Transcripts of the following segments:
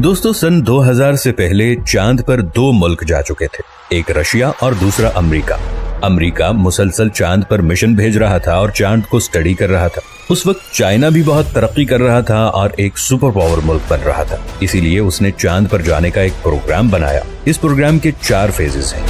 दोस्तों, सन 2000 से पहले चांद पर दो मुल्क जा चुके थे, एक रशिया और दूसरा अमेरिका। अमेरिका मुसलसल चांद पर मिशन भेज रहा था और चांद को स्टडी कर रहा था। उस वक्त चाइना भी बहुत तरक्की कर रहा था और एक सुपर पावर मुल्क बन रहा था, इसीलिए उसने चांद पर जाने का एक प्रोग्राम बनाया। इस प्रोग्राम के 4 फेजेस हैं।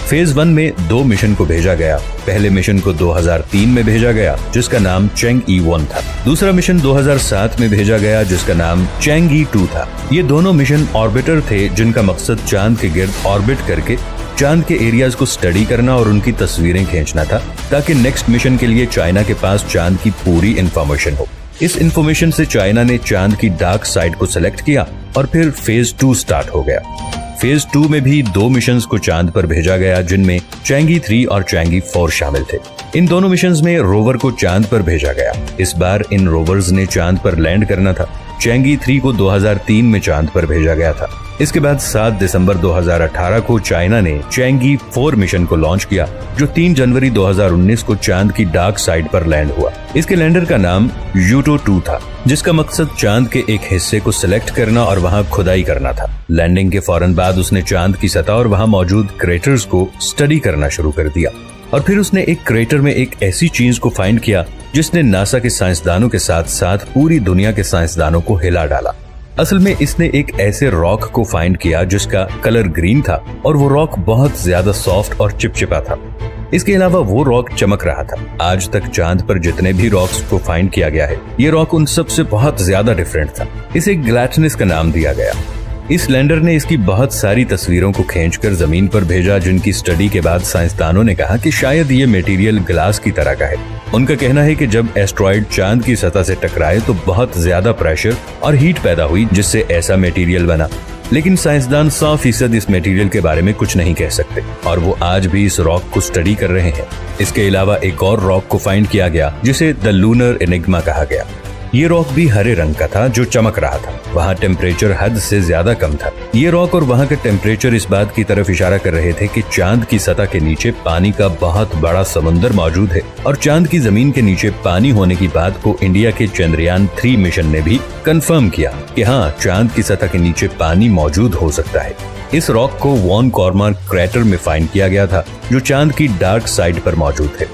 फेज 1 में 2 मिशन को भेजा गया। पहले मिशन को 2003 में भेजा गया, जिसका नाम चैंग-ई-1 था। दूसरा मिशन 2007 में भेजा गया, जिसका नाम चैंग-ई-2 था। ये दोनों मिशन ऑर्बिटर थे, जिनका मकसद चांद के गिर्द ऑर्बिट करके चांद के एरियाज को स्टडी करना और उनकी तस्वीरें खींचना था, ताकि नेक्स्ट मिशन के लिए चाइना के पास चांद की पूरी इंफॉर्मेशन हो। इस इंफॉर्मेशन से चाइना ने चांद की डार्क साइड को सिलेक्ट किया और फिर फेज 2 स्टार्ट हो गया। फेज 2 में भी 2 मिशंस को चांद पर भेजा गया, जिनमें चैंग-ई-3 और चैंग-ई-4 शामिल थे। इन दोनों मिशंस में रोवर को चांद पर भेजा गया। इस बार इन रोवर्स ने चांद पर लैंड करना था। चैंग-ई-3 को 2003 में चांद पर भेजा गया था। इसके बाद 7 दिसंबर 2018 को चाइना ने चैंग-ई-4 मिशन को लॉन्च किया, जो 3 जनवरी 2019 को चांद की डार्क साइड पर लैंड हुआ। इसके लैंडर का नाम यूटो-2 था, जिसका मकसद चांद के एक हिस्से को सिलेक्ट करना और वहां खुदाई करना था। लैंडिंग के फौरन बाद उसने चांद की सतह और वहां मौजूद क्रेटर्स को स्टडी करना शुरू कर दिया, और फिर उसने एक क्रेटर में एक ऐसी चीज को फाइंड किया जिसने नासा के साइंसदानों के साथ साथ पूरी दुनिया के साइंसदानों को हिला डाला। असल में इसने एक ऐसे रॉक को फाइंड किया जिसका कलर ग्रीन था, और वो रॉक बहुत ज्यादा सॉफ्ट और चिपचिपा था। इसके अलावा वो रॉक चमक रहा था। आज तक चांद पर जितने भी रॉक्स को फाइंड किया गया है, ये रॉक उन सब से बहुत ज्यादा डिफरेंट था। इसे ग्लैटनस का नाम दिया गया। इस लैंडर ने इसकी बहुत सारी तस्वीरों को खींचकर जमीन पर भेजा, जिनकी स्टडी के बाद साइंसदानों ने कहा कि शायद ये मटेरियल ग्लास की तरह का है। उनका कहना है कि जब एस्ट्रॉइड चांद की सतह से टकराए तो बहुत ज्यादा प्रेशर और हीट पैदा हुई, जिससे ऐसा मटेरियल बना। लेकिन साइंसदान 100% इस मटेरियल के बारे में कुछ नहीं कह सकते, और वो आज भी इस रॉक को स्टडी कर रहे हैं। इसके अलावा एक और रॉक को फाइंड किया गया, जिसे द लूनर एनिग्मा कहा गया। ये रॉक भी हरे रंग का था, जो चमक रहा था। वहाँ टेम्परेचर हद से ज्यादा कम था। ये रॉक और वहाँ का टेम्परेचर इस बात की तरफ इशारा कर रहे थे कि चांद की सतह के नीचे पानी का बहुत बड़ा समुद्र मौजूद है, और चांद की जमीन के नीचे पानी होने की बात को इंडिया के चंद्रयान-3 मिशन ने भी कंफर्म किया कि हाँ, चांद की सतह के नीचे पानी मौजूद हो सकता है। इस रॉक को वॉन कॉर्मर क्रेटर में फाइंड किया गया था, जो चांद की डार्क साइड पर मौजूद है।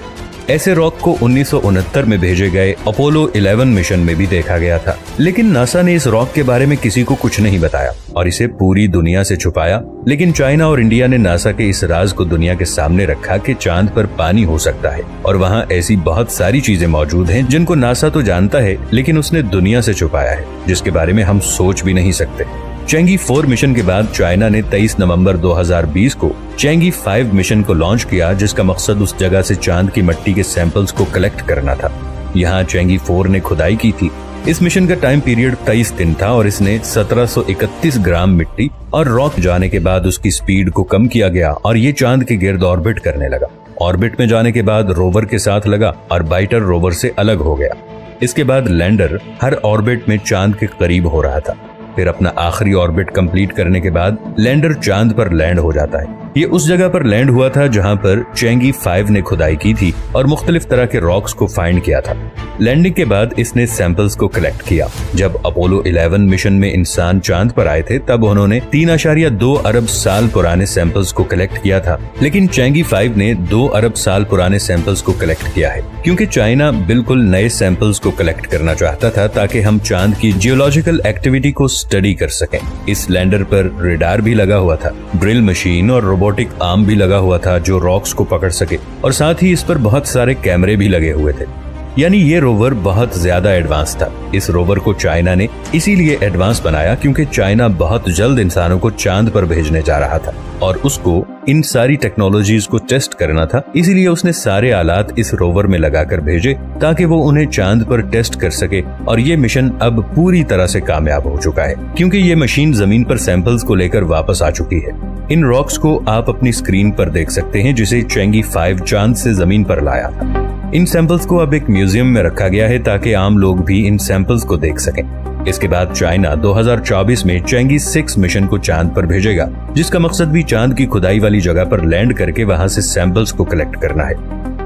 ऐसे रॉक को 1969 में भेजे गए अपोलो 11 मिशन में भी देखा गया था, लेकिन नासा ने इस रॉक के बारे में किसी को कुछ नहीं बताया और इसे पूरी दुनिया से छुपाया। लेकिन चाइना और इंडिया ने नासा के इस राज को दुनिया के सामने रखा कि चांद पर पानी हो सकता है, और वहाँ ऐसी बहुत सारी चीजें मौजूद हैं जिनको नासा तो जानता है, लेकिन उसने दुनिया से छुपाया है, जिसके बारे में हम सोच भी नहीं सकते। चैंग-ई-4 मिशन के बाद चाइना ने 23 नवंबर 2020 को चैंग-ई-5 मिशन को लॉन्च किया, जिसका मकसद उस जगह से चांद की मिट्टी के सैंपल्स को कलेक्ट करना था। यहाँ चैंग-ई-4 ने खुदाई की थी। इस मिशन का टाइम पीरियड 23 दिन था और इसने 1731 ग्राम मिट्टी और रॉक जाने के बाद उसकी स्पीड को कम किया गया और ये चांद के गिर्द ऑर्बिट करने लगा। ऑर्बिट में जाने के बाद रोवर के साथ लगा और बाइटर रोवर से अलग हो गया। इसके बाद लैंडर हर ऑर्बिट में चांद के करीब हो रहा था। फिर अपना आखिरी ऑर्बिट कंप्लीट करने के बाद लैंडर चांद पर लैंड हो जाता है। ये उस जगह पर लैंड हुआ था जहां पर चैंग-ई-5 ने खुदाई की थी और मुख्तलिफ तरह के रॉक्स को फाइंड किया था। लैंडिंग के बाद इसने सैंपल्स को कलेक्ट किया। जब अपोलो 11 मिशन में इंसान चांद पर आए थे, तब उन्होंने 3.2 अरब साल पुराने सैंपल्स को कलेक्ट किया था, लेकिन चैंग-ई-5 ने 2 अरब साल पुराने सैंपल्स को कलेक्ट किया है, क्योंकि चाइना बिल्कुल नए सैंपल्स को कलेक्ट करना चाहता था ताकि हम चांद की जियोलॉजिकल एक्टिविटी को स्टडी कर सकें। इस लैंडर पर रेडार भी लगा हुआ था, ड्रिल मशीन और रोबोटिक आर्म भी लगा हुआ था जो रॉक्स को पकड़ सके, और साथ ही इस पर बहुत सारे कैमरे भी लगे हुए थे। यानी ये रोवर बहुत ज्यादा एडवांस था। इस रोवर को चाइना ने इसीलिए एडवांस बनाया क्योंकि चाइना बहुत जल्द इंसानों को चांद पर भेजने जा रहा था और उसको इन सारी टेक्नोलॉजीज को टेस्ट करना था। इसीलिए उसने सारे आलात इस रोवर में लगाकर भेजे ताकि वो उन्हें चांद पर टेस्ट कर सके, और ये मिशन अब पूरी तरह से कामयाब हो चुका है क्योंकि ये मशीन जमीन पर सैंपल्स को लेकर वापस आ चुकी है। इन रॉक्स को आप अपनी स्क्रीन पर देख सकते हैं, जिसे चैंग-ई-5 चांद से जमीन पर लाया था। इन सैंपल्स को अब एक म्यूजियम में रखा गया है ताकि आम लोग भी इन सैंपल्स को देख सकें। इसके बाद चाइना 2024 में चैंग-ई-6 मिशन को चांद पर भेजेगा, जिसका मकसद भी चांद की खुदाई वाली जगह पर लैंड करके वहां से सैंपल्स को कलेक्ट करना है।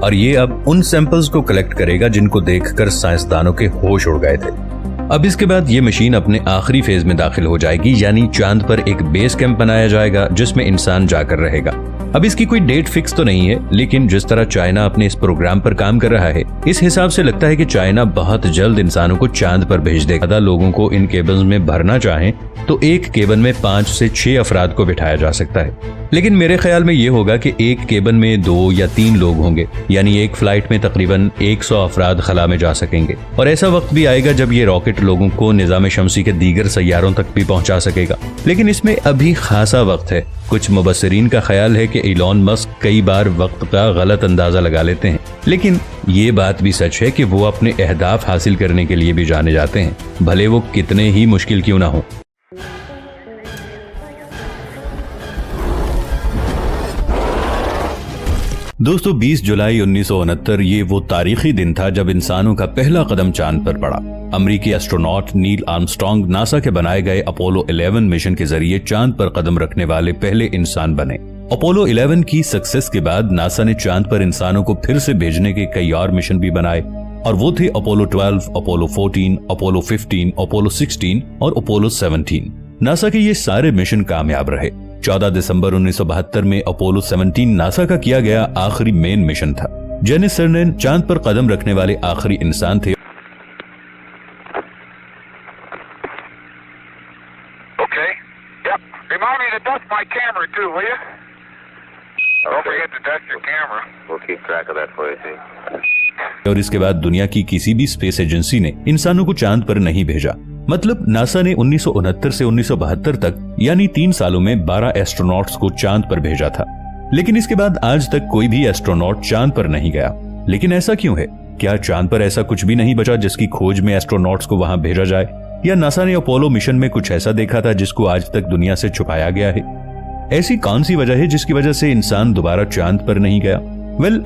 और ये अब उन सैंपल्स को कलेक्ट करेगा जिनको देखकर साइंसदानों के होश उड़ गए थे। अब इसके बाद ये मशीन अपने आखिरी फेज में दाखिल हो जाएगी, यानी चांद पर एक बेस कैंप बनाया जाएगा जिसमें इंसान जाकर रहेगा। अब इसकी कोई डेट फिक्स तो नहीं है, लेकिन जिस तरह चाइना अपने इस प्रोग्राम पर काम कर रहा है, इस हिसाब से लगता है कि चाइना बहुत जल्द इंसानों को चांद पर भेज देगा। ज्यादा लोगों को इन केबल्स में भरना चाहें तो एक केबल में 5 से 6 अफराद को बिठाया जा सकता है, लेकिन मेरे ख्याल में ये होगा कि एक केबल में 2 या 3 लोग होंगे, यानी एक फ्लाइट में तकरीबन 100 अफराद खला में जा सकेंगे। और ऐसा वक्त भी आएगा जब ये रॉकेट लोगों को निजाम शमसी के दीगर सैयारों तक भी पहुंचा सकेगा, लेकिन इसमें अभी खासा वक्त है। कुछ मुबस्सिरीन का ख्याल है कि इलॉन मस्क कई बार वक्त का गलत अंदाजा लगा लेते हैं, लेकिन ये बात भी सच है कि वो अपने अहदाफ हासिल करने के लिए भी जाने जाते हैं, भले वो कितने ही मुश्किल क्यों ना हो। दोस्तों, 20 जुलाई 1969 ये वो तारीखी दिन था जब इंसानों का पहला कदम चांद पर पड़ा। अमेरिकी एस्ट्रोनॉट नील आर्मस्ट्रांग नासा के बनाए गए अपोलो 11 मिशन के जरिए चांद पर कदम रखने वाले पहले इंसान बने। अपोलो 11 की सक्सेस के बाद नासा ने चांद पर इंसानों को फिर से भेजने के कई और मिशन भी बनाए, और वो थे अपोलो 12, अपोलो 14, अपोलो 15, अपोलो 16 और अपोलो 17। नासा के ये सारे मिशन कामयाब रहे। 14 दिसंबर 1972 में अपोलो 17 नासा का किया गया आखिरी मेन मिशन था। जेनिस सर्लिन चांद पर कदम रखने वाले आखिरी इंसान थे। और इसके बाद दुनिया की किसी भी स्पेस एजेंसी ने इंसानों को चांद पर नहीं भेजा। मतलब नासा ने 1969 से 1972 तक यानी 3 सालों में 12 एस्ट्रोनॉट्स को चांद पर भेजा था, लेकिन इसके बाद आज तक कोई भी एस्ट्रोनॉट चांद पर नहीं गया। लेकिन ऐसा क्यों है? क्या चांद पर ऐसा कुछ भी नहीं बचा जिसकी खोज में एस्ट्रोनॉट्स को वहां भेजा जाए, या नासा ने अपोलो मिशन में कुछ ऐसा देखा था जिसको आज तक दुनिया से छुपाया गया है? ऐसी कौन सी वजह है जिसकी वजह से इंसान दोबारा चांद पर नहीं गया?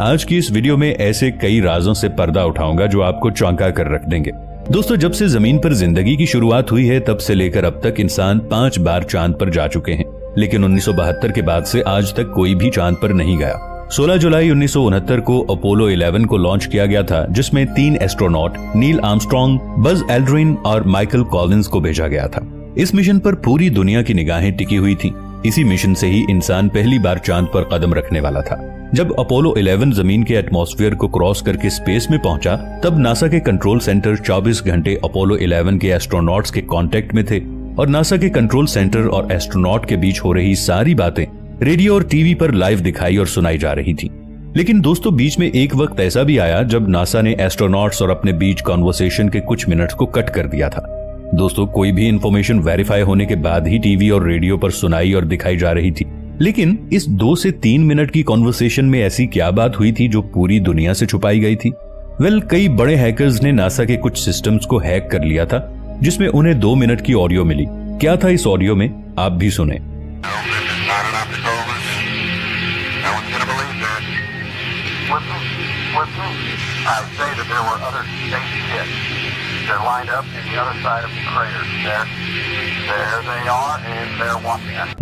आज की इस वीडियो में ऐसे कई राजों से पर्दा उठाऊंगा जो आपको चौंका कर रख देंगे। दोस्तों, जब से जमीन पर जिंदगी की शुरुआत हुई है तब से लेकर अब तक इंसान 5 बार चांद पर जा चुके हैं, लेकिन 1972 के बाद से आज तक कोई भी चांद पर नहीं गया। 16 जुलाई 1969 को अपोलो 11 को लॉन्च किया गया था, जिसमें 3 astronaut Neil Armstrong, Buzz Aldrin और माइकल कॉलिंस को भेजा गया था। इस मिशन पर पूरी दुनिया की निगाहें टिकी हुई थी। इसी मिशन से ही इंसान पहली बार चांद पर कदम रखने वाला था। जब अपोलो 11 जमीन के एटमॉस्फेयर को क्रॉस करके स्पेस में पहुंचा, तब नासा के कंट्रोल सेंटर 24 घंटे अपोलो 11 के एस्ट्रोनॉट्स के कांटेक्ट में थे, और नासा के कंट्रोल सेंटर और एस्ट्रोनॉट के बीच हो रही सारी बातें रेडियो और टीवी पर लाइव दिखाई और सुनाई जा रही थी। लेकिन दोस्तों, बीच में एक वक्त ऐसा भी आया जब नासा ने एस्ट्रोनॉट्स और अपने बीच कॉन्वर्सेशन के कुछ मिनट्स को कट कर दिया था। दोस्तों, कोई भी इंफॉर्मेशन वेरीफाई होने के बाद ही टीवी और रेडियो पर सुनाई और दिखाई जा रही थी। लेकिन इस 2 से 3 मिनट की कॉन्वर्सेशन में ऐसी क्या बात हुई थी जो पूरी दुनिया से छुपाई गई थी? कई बड़े हैकर्स ने नासा के कुछ सिस्टम्स को हैक कर लिया था, जिसमें उन्हें 2 मिनट की ऑडियो मिली। क्या था इस ऑडियो में, आप भी सुने।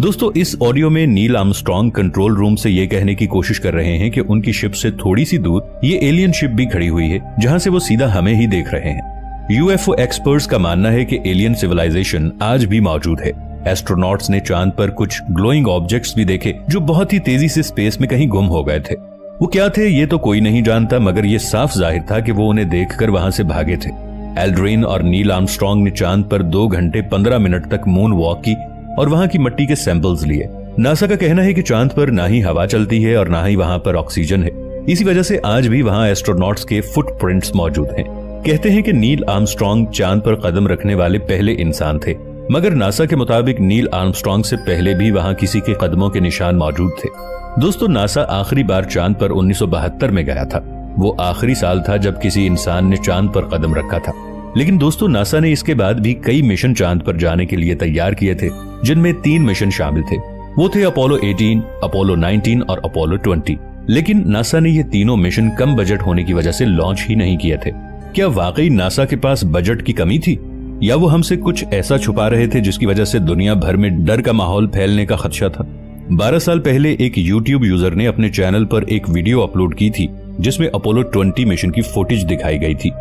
दोस्तों, इस ऑडियो में नील आर्मस्ट्रांग कंट्रोल रूम से ये कहने की कोशिश कर रहे हैं कि उनकी शिप से थोड़ी सी दूर ये एलियन शिप भी खड़ी हुई है, जहां से वो सीधा हमें ही देख रहे हैं। यूएफओ एक्सपर्ट्स का मानना है कि एलियन सिविलाइजेशन आज भी मौजूद है। एस्ट्रोनॉट्स ने चांद पर कुछ ग्लोइंग ऑब्जेक्ट्स भी देखे जो बहुत ही तेजी से स्पेस में कहीं गुम हो गए थे। वो क्या थे ये तो कोई नहीं जानता, मगर ये साफ जाहिर था कि वो उन्हें देखकर वहां से भागे थे। एल्ड्रिन और नील आर्मस्ट्रांग ने चांद पर 2 घंटे 15 मिनट तक मून वॉक की और वहां की मिट्टी के सैंपल्स लिए। नासा का कहना है कि चांद पर ना ही हवा चलती है और ना ही वहां पर ऑक्सीजन है। इसी वजह से आज भी वहां एस्ट्रोनॉट्स के फुटप्रिंट्स मौजूद हैं। कहते हैं कि नील आर्मस्ट्रांग चांद पर कदम रखने वाले पहले इंसान थे, मगर नासा के मुताबिक नील आर्मस्ट्रांग से पहले भी वहां किसी के कदमों के निशान मौजूद थे। दोस्तों, नासा आखिरी बार चांद पर 1972 में गया था। वो आखिरी साल था जब किसी इंसान ने चांद पर कदम रखा था। लेकिन दोस्तों, नासा ने इसके बाद भी कई मिशन चांद पर जाने के लिए तैयार किए थे, जिनमें 3 मिशन शामिल थे। वो थे अपोलो 18, अपोलो 19 और अपोलो 20। लेकिन नासा ने ये तीनों मिशन कम बजट होने की वजह से लॉन्च ही नहीं किए थे। क्या वाकई नासा के पास बजट की कमी थी, या वो हमसे कुछ ऐसा छुपा रहे थे जिसकी वजह से दुनिया भर में डर का माहौल फैलने का खदशा था? 12 साल पहले एक YouTube यूजर ने अपने चैनल पर एक वीडियो अपलोड की थी जिसमें अपोलो 20 मिशन की फुटेज दिखाई गई थी।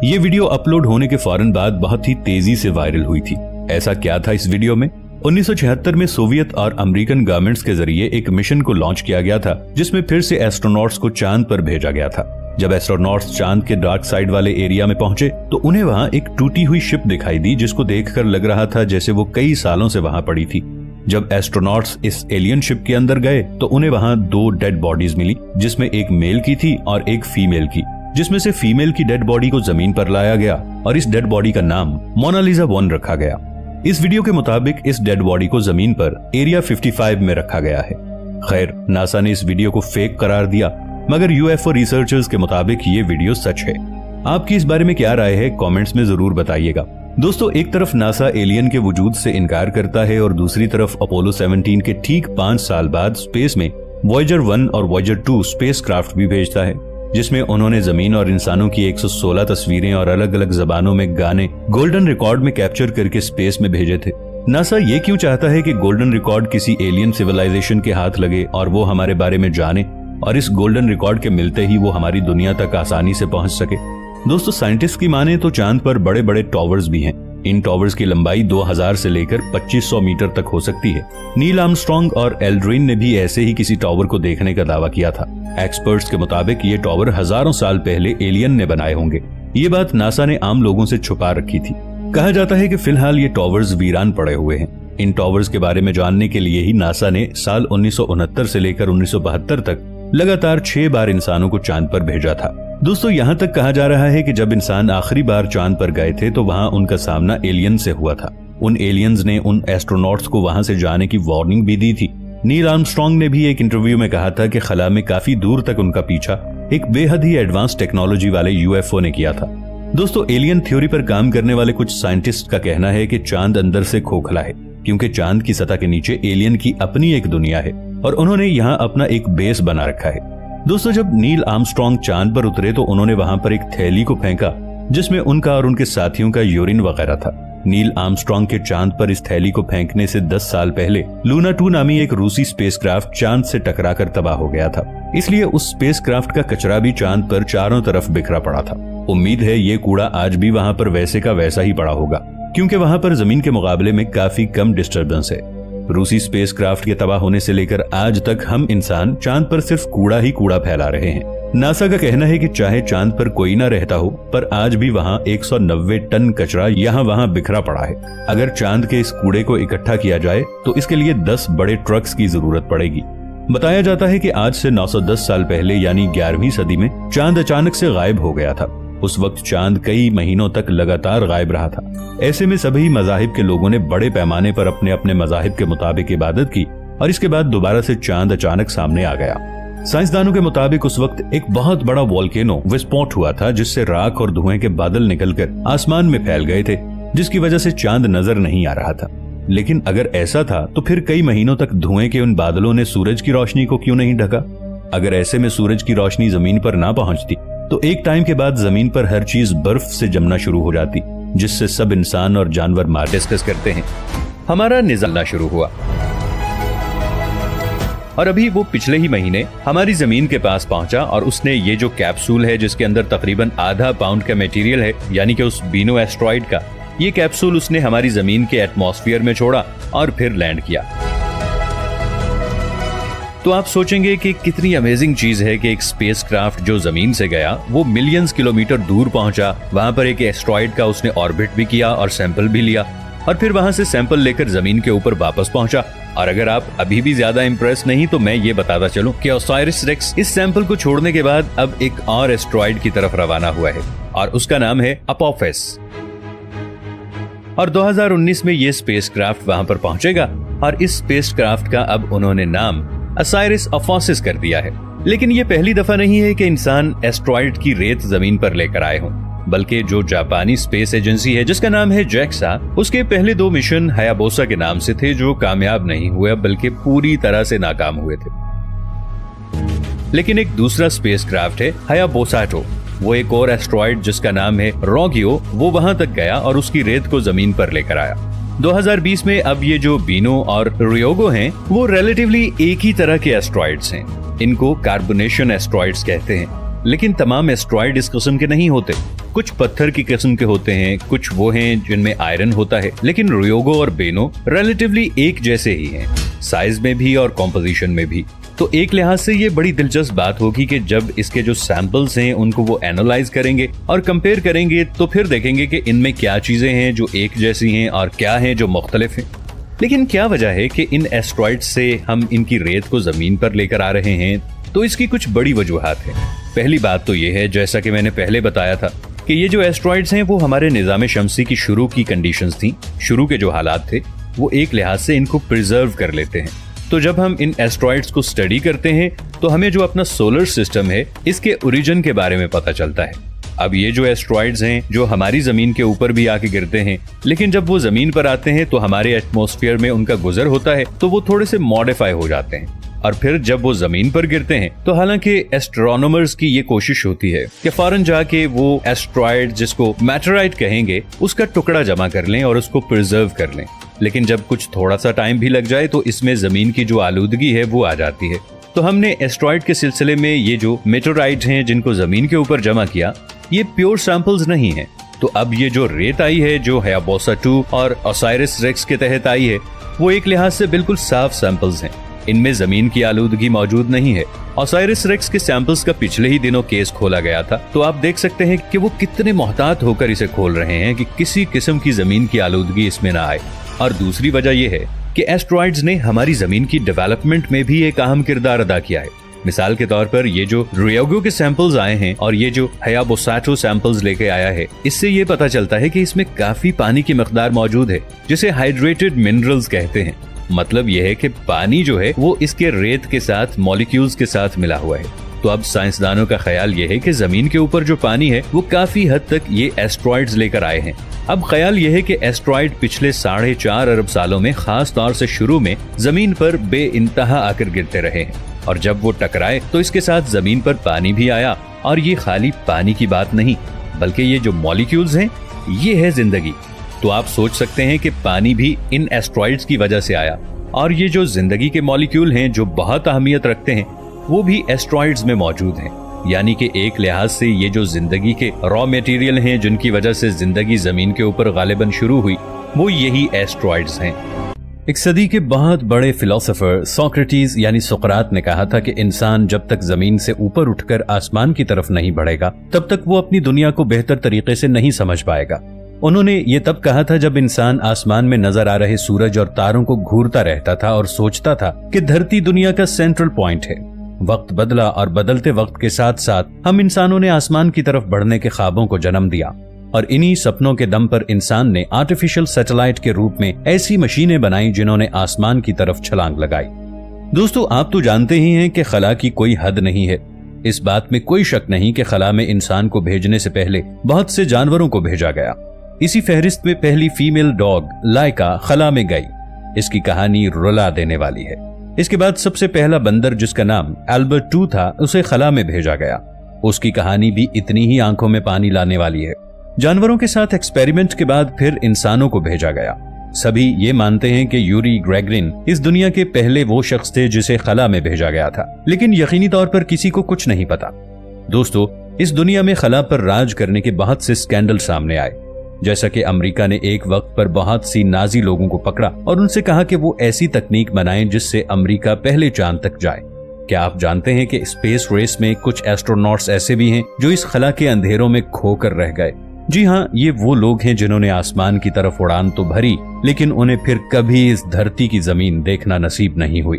ये वीडियो अपलोड होने के फौरन बाद बहुत ही तेजी से वायरल हुई थी। ऐसा क्या था इस वीडियो में? 1976 में सोवियत और अमेरिकन गवर्नमेंट्स के जरिए एक मिशन को लॉन्च किया गया था, जिसमें फिर से एस्ट्रोनॉट्स को चांद पर भेजा गया था। जब एस्ट्रोनॉट्स चांद के डार्क साइड वाले एरिया में पहुंचे तो उन्हें वहां एक टूटी हुई शिप दिखाई दी, जिसको देखकर लग रहा था जैसे वो कई सालों से वहां पड़ी थी। जब एस्ट्रोनॉट्स इस एलियन शिप के अंदर गए तो उन्हें वहां 2 डेड बॉडीज मिली, जिसमें एक मेल की थी और एक फीमेल की, जिसमें से फीमेल की डेड बॉडी को जमीन पर लाया गया और इस डेड बॉडी का नाम मोनालिसा 1 रखा गया। इस वीडियो के मुताबिक इस डेड बॉडी को जमीन पर एरिया 55 में रखा गया है। खैर, नासा ने इस वीडियो को फेक करार दिया, मगर यूएफओ रिसर्चर्स के मुताबिक ये वीडियो सच है। आपकी इस बारे में क्या राय है, कमेंट्स में जरूर बताइएगा। दोस्तों, एक तरफ नासा एलियन के वजूद से इनकार करता है और दूसरी तरफ अपोलो 17 के ठीक 5 साल बाद स्पेस में वॉयेजर 1 और वॉयेजर 2 स्पेसक्राफ्ट भी भेजता है, जिसमें उन्होंने जमीन और इंसानों की 116 तस्वीरें और अलग अलग जबानों में गाने गोल्डन रिकॉर्ड में कैप्चर करके स्पेस में भेजे थे। नासा ये क्यों चाहता है कि गोल्डन रिकॉर्ड किसी एलियन सिविलाइजेशन के हाथ लगे और वो हमारे बारे में जाने और इस गोल्डन रिकॉर्ड के मिलते ही वो हमारी दुनिया तक आसानी से पहुंच सके? दोस्तों, साइंटिस्ट की माने तो चांद पर बड़े बड़े टॉवर्स भी हैं। इन टॉवर्स की लंबाई 2000 से लेकर 2500 मीटर तक हो सकती है। नील आर्मस्ट्रांग और एल्ड्रिन ने भी ऐसे ही किसी टॉवर को देखने का दावा किया था। एक्सपर्ट्स के मुताबिक ये टॉवर हजारों साल पहले एलियन ने बनाए होंगे। ये बात नासा ने आम लोगों से छुपा रखी थी। कहा जाता है कि फिलहाल ये टॉवर्स वीरान पड़े हुए हैं। इन टॉवर्स के बारे में जानने के लिए ही नासा ने साल 1969 से लेकर 1972 तक लगातार 6 बार इंसानों को चांद पर भेजा था। दोस्तों, यहाँ तक कहा जा रहा है कि जब इंसान आखिरी बार चांद पर गए थे तो वहाँ उनका सामना एलियन से हुआ था। उन एलियंस ने उन एस्ट्रोनॉट्स को वहाँ से जाने की वार्निंग भी दी थी। नील आर्मस्ट्रांग ने भी एक इंटरव्यू में कहा था कि खला में काफी दूर तक उनका पीछा एक बेहद ही एडवांस टेक्नोलॉजी वाले यूएफओ ने किया था। दोस्तों, एलियन थ्योरी पर काम करने वाले कुछ साइंटिस्ट का कहना है कि चांद अंदर से खोखला है, क्योंकि चांद की सतह के नीचे एलियन की अपनी एक दुनिया है और उन्होंने यहाँ अपना एक बेस बना रखा है। दोस्तों, जब नील आर्मस्ट्रांग चांद पर उतरे तो उन्होंने वहां पर एक थैली को फेंका, जिसमें उनका और उनके साथियों का यूरिन वगैरह था। नील आर्मस्ट्रांग के चांद पर इस थैली को फेंकने से 10 साल पहले लूना 2 नामी एक रूसी स्पेसक्राफ्ट चांद से टकराकर तबाह हो गया था। इसलिए उस स्पेसक्राफ्ट का कचरा भी चांद पर चारों तरफ बिखरा पड़ा था। उम्मीद है ये कूड़ा आज भी वहां पर वैसे का वैसा ही पड़ा होगा, क्योंकि वहां पर जमीन के मुकाबले में काफी कम डिस्टर्बेंस है। रूसी स्पेसक्राफ्ट के तबाह होने से लेकर आज तक हम इंसान चांद पर सिर्फ कूड़ा ही कूड़ा फैला रहे हैं। नासा का कहना है कि चाहे चांद पर कोई ना रहता हो, पर आज भी वहाँ 190 टन कचरा यहाँ वहाँ बिखरा पड़ा है। अगर चांद के इस कूड़े को इकट्ठा किया जाए तो इसके लिए 10 बड़े ट्रक्स की जरूरत पड़ेगी। बताया जाता है कि आज से 910 साल पहले यानी 11वीं सदी में चांद अचानक से गायब हो गया था। उस वक्त चांद कई महीनों तक लगातार गायब रहा था। ऐसे में सभी मजाहिब के लोगों ने बड़े पैमाने पर अपने अपने मजाहिब के मुताबिक इबादत की और इसके बाद दोबारा से चांद अचानक सामने आ गया। साइंसदानों के मुताबिक उस वक्त एक बहुत बड़ा वोल्केनो विस्फोट हुआ था, जिससे राख और धुएं के बादल निकलकर आसमान में फैल गए थे, जिसकी वजह से चांद नजर नहीं आ रहा था। लेकिन अगर ऐसा था तो फिर कई महीनों तक धुएं के उन बादलों ने सूरज की रोशनी को क्यों नहीं ढका? अगर ऐसे में सूरज की रोशनी जमीन पर ना पहुंचती तो एक टाइम के बाद जमीन पर हर चीज बर्फ से जमना शुरू हो जाती, जिससे सब इंसान और जानवर मार डिस्कस करते हैं। हमारा निकलना शुरू हुआ और अभी वो पिछले ही महीने हमारी जमीन के पास पहुंचा और उसने ये जो कैप्सूल है जिसके अंदर तकरीबन आधा पाउंड का मटेरियल है, यानी कि उस बीनो एस्ट्रॉइड का, ये कैप्सूल उसने हमारी जमीन के एटमॉस्फेयर में छोड़ा और फिर लैंड किया। तो आप सोचेंगे कि कितनी अमेजिंग चीज है कि एक स्पेसक्राफ्ट जो जमीन से गया वो मिलियंस किलोमीटर दूर पहुंचा, वहां पर एक एस्ट्रॉइड का उसने ऑर्बिट भी किया और सैंपल भी लिया और फिर वहां से सैंपल लेकर जमीन के ऊपर वापस पहुंचा। और अगर आप अभी भी ज्यादा इंप्रेस नहीं तो मैं ये बताता चलूं कि ओसाइरिस रेक्स इस सैंपल को छोड़ने के बाद अब एक और एस्ट्रॉइड की तरफ रवाना हुआ है और उसका नाम है अपोफेस। और 2019 में ये स्पेसक्राफ्ट वहां पर पहुंचेगा और इस स्पेसक्राफ्ट का अब उन्होंने नाम ओसाइरिस अपोफिस कर दिया है। लेकिन ये पहली दफा नहीं है कि इंसान एस्ट्रॉइड की रेत जमीन पर लेकर आए हों, बल्कि जो जापानी स्पेस एजेंसी है जिसका नाम है जैक्सा, उसके पहले 2 मिशन हायाबुसा के नाम से थे जो कामयाब नहीं हुए बल्कि पूरी तरह से नाकाम हुए थे। लेकिन एक दूसरा स्पेसक्राफ्ट है हायाबुसाटो, वो एक और एस्ट्रॉइड जिसका नाम है रोगियो, वो वहां तक गया और उसकी रेत को जमीन पर लेकर आया। 2020 में अब ये जो बीनो और रियोगो हैं वो रिलेटिवली एक ही तरह के एस्ट्रॉइड्स हैं। इनको कार्बोनेशन एस्ट्रॉइड्स कहते हैं। लेकिन तमाम एस्ट्रॉयड इस किस्म के नहीं होते। कुछ पत्थर की किस्म के होते हैं, कुछ वो हैं जिनमें आयरन होता है, लेकिन रियोगो और बेनो रिलेटिवली एक जैसे ही हैं, साइज में भी और कॉम्पोजिशन में भी। तो एक लिहाज से ये बड़ी दिलचस्प बात होगी कि जब इसके जो सैंपल्स हैं उनको वो एनालाइज करेंगे और कंपेयर करेंगे तो फिर देखेंगे कि इनमें क्या चीजें हैं जो एक जैसी हैं और क्या हैं जो मुख्तलिफ हैं। लेकिन क्या वजह है कि इन एस्ट्रॉइड्स से हम इनकी रेत को जमीन पर लेकर आ रहे हैं? तो इसकी कुछ बड़ी वजूहात हैं। पहली बात तो ये है, जैसा कि मैंने पहले बताया था, कि ये जो एस्ट्रॉइड्स हैं वो हमारे निज़ाम शमसी की शुरू की कंडीशंस थी, शुरू के जो हालात थे वो एक लिहाज से इनको प्रिजर्व कर लेते हैं। तो जब हम इन एस्ट्रॉइड्स को स्टडी करते हैं तो हमें जो अपना सोलर सिस्टम है इसके ओरिजिन के बारे में पता चलता है। अब ये जो एस्ट्रॉइड्स हैं जो हमारी जमीन के ऊपर भी आके गिरते हैं, लेकिन जब वो जमीन पर आते हैं तो हमारे एटमॉस्फेयर में उनका गुजर होता है तो वो थोड़े से मॉडिफाई हो जाते हैं, और फिर जब वो जमीन पर गिरते हैं तो हालांकि एस्ट्रोनॉमर्स की ये कोशिश होती है कि फौरन जाके वो एस्ट्रॉइड, जिसको मैटेराइट कहेंगे, उसका टुकड़ा जमा कर लें और उसको प्रिजर्व कर लें। लेकिन जब कुछ थोड़ा सा टाइम भी लग जाए तो इसमें जमीन की जो आलूदगी है वो आ जाती है। तो हमने एस्ट्रॉइड के सिलसिले में ये जो मेटेराइट हैं जिनको जमीन के ऊपर जमा किया, ये प्योर सैंपल्स नहीं है। तो अब ये जो रेत आई है जो हयाबूसा 2 और ओसाइरिस रेक्स के तहत आई है, वो एक लिहाज से बिल्कुल साफ सैंपल्स हैं। इनमें जमीन की आलूदगी मौजूद नहीं है। ओसाइरिस रेक्स के सैंपल्स का पिछले ही दिनों केस खोला गया था, तो आप देख सकते हैं कि वो कितने मोहतात होकर इसे खोल रहे हैं कि किसी किस्म की जमीन की आलूदगी इसमें ना आए। और दूसरी वजह यह है कि एस्ट्रॉइड्स ने हमारी जमीन की डेवलपमेंट में भी एक अहम किरदार अदा किया है। मिसाल के तौर पर ये जो रियोगो के सैंपल्स आए हैं और ये जो हयाबूसा 2 सैंपल्स लेके आया है, इससे ये पता चलता है कि इसमें काफी पानी की मकदार मौजूद है, जिसे हाइड्रेटेड मिनरल्स कहते हैं। मतलब यह है कि पानी जो है वो इसके रेत के साथ, मॉलिक्यूल्स के साथ मिला हुआ है। तो अब साइंसदानों का ख्याल यह है कि जमीन के ऊपर जो पानी है वो काफी हद तक ये एस्ट्रॉइड्स लेकर आए हैं। अब ख्याल यह है कि एस्ट्रॉइड पिछले 4.5 अरब सालों में खास तौर से शुरू में जमीन पर बेइंतहा आकर गिरते रहे हैं, और जब वो टकराए तो इसके साथ जमीन पर पानी भी आया। और ये खाली पानी की बात नहीं, बल्कि ये जो मॉलिक्यूल्स हैं ये है जिंदगी। तो आप सोच सकते हैं कि पानी भी इन एस्ट्रॉइड्स की वजह से आया, और ये जो जिंदगी के मॉलिक्यूल हैं जो बहुत अहमियत रखते हैं वो भी एस्ट्रॉइड्स में मौजूद हैं। यानी कि एक लिहाज से ये जो जिंदगी के रॉ मटेरियल हैं जिनकी वजह से जिंदगी जमीन के ऊपर गालिबन शुरू हुई, वो यही एस्ट्रॉइड्स हैं। एक सदी के बहुत बड़े फिलोसोफर सोक्रेटिस यानी सुकरात ने कहा था कि इंसान जब तक जमीन से ऊपर उठकर आसमान की तरफ नहीं बढ़ेगा तब तक वो अपनी दुनिया को बेहतर तरीके से नहीं समझ पाएगा। उन्होंने ये तब कहा था जब इंसान आसमान में नजर आ रहे सूरज और तारों को घूरता रहता था और सोचता था कि धरती दुनिया का सेंट्रल पॉइंट है। वक्त बदला और बदलते वक्त के साथ साथ हम इंसानों ने आसमान की तरफ बढ़ने के ख्वाबों को जन्म दिया, और इन्हीं सपनों के दम पर इंसान ने आर्टिफिशियल सैटेलाइट के रूप में ऐसी मशीनें बनाई जिन्होंने आसमान की तरफ छलांग लगाई। दोस्तों, आप तो जानते ही हैं कि खला की कोई हद नहीं है। इस बात में कोई शक नहीं कि खला में इंसान को भेजने से पहले बहुत से जानवरों को भेजा गया। इसी फहरिस्त में पहली फीमेल डॉग लाइका खला में गई। इसकी कहानी रुला देने वाली है। इसके बाद सबसे पहला बंदर जिसका नाम एल्बर्ट 2 था, उसे खला में भेजा गया। उसकी कहानी भी इतनी ही आंखों में पानी लाने वाली है। जानवरों के साथ एक्सपेरिमेंट के बाद फिर इंसानों को भेजा गया। सभी ये मानते हैं कि यूरी ग्रेगरिन इस दुनिया के पहले वो शख्स थे जिसे खला में भेजा गया था, लेकिन यकीनी तौर पर किसी को कुछ नहीं पता। दोस्तों, इस दुनिया में खला पर राज करने के बहुत से स्कैंडल सामने आए। जैसा कि अमेरिका ने एक वक्त पर बहुत सी नाजी लोगों को पकड़ा और उनसे कहा कि वो ऐसी तकनीक बनाएं जिससे अमेरिका पहले चांद तक जाए। क्या आप जानते हैं कि स्पेस रेस में कुछ एस्ट्रोनॉट्स ऐसे भी हैं जो इस खला के अंधेरों में खोकर रह गए? जी हाँ, ये वो लोग हैं जिन्होंने आसमान की तरफ उड़ान तो भरी, लेकिन उन्हें फिर कभी इस धरती की जमीन देखना नसीब नहीं हुई।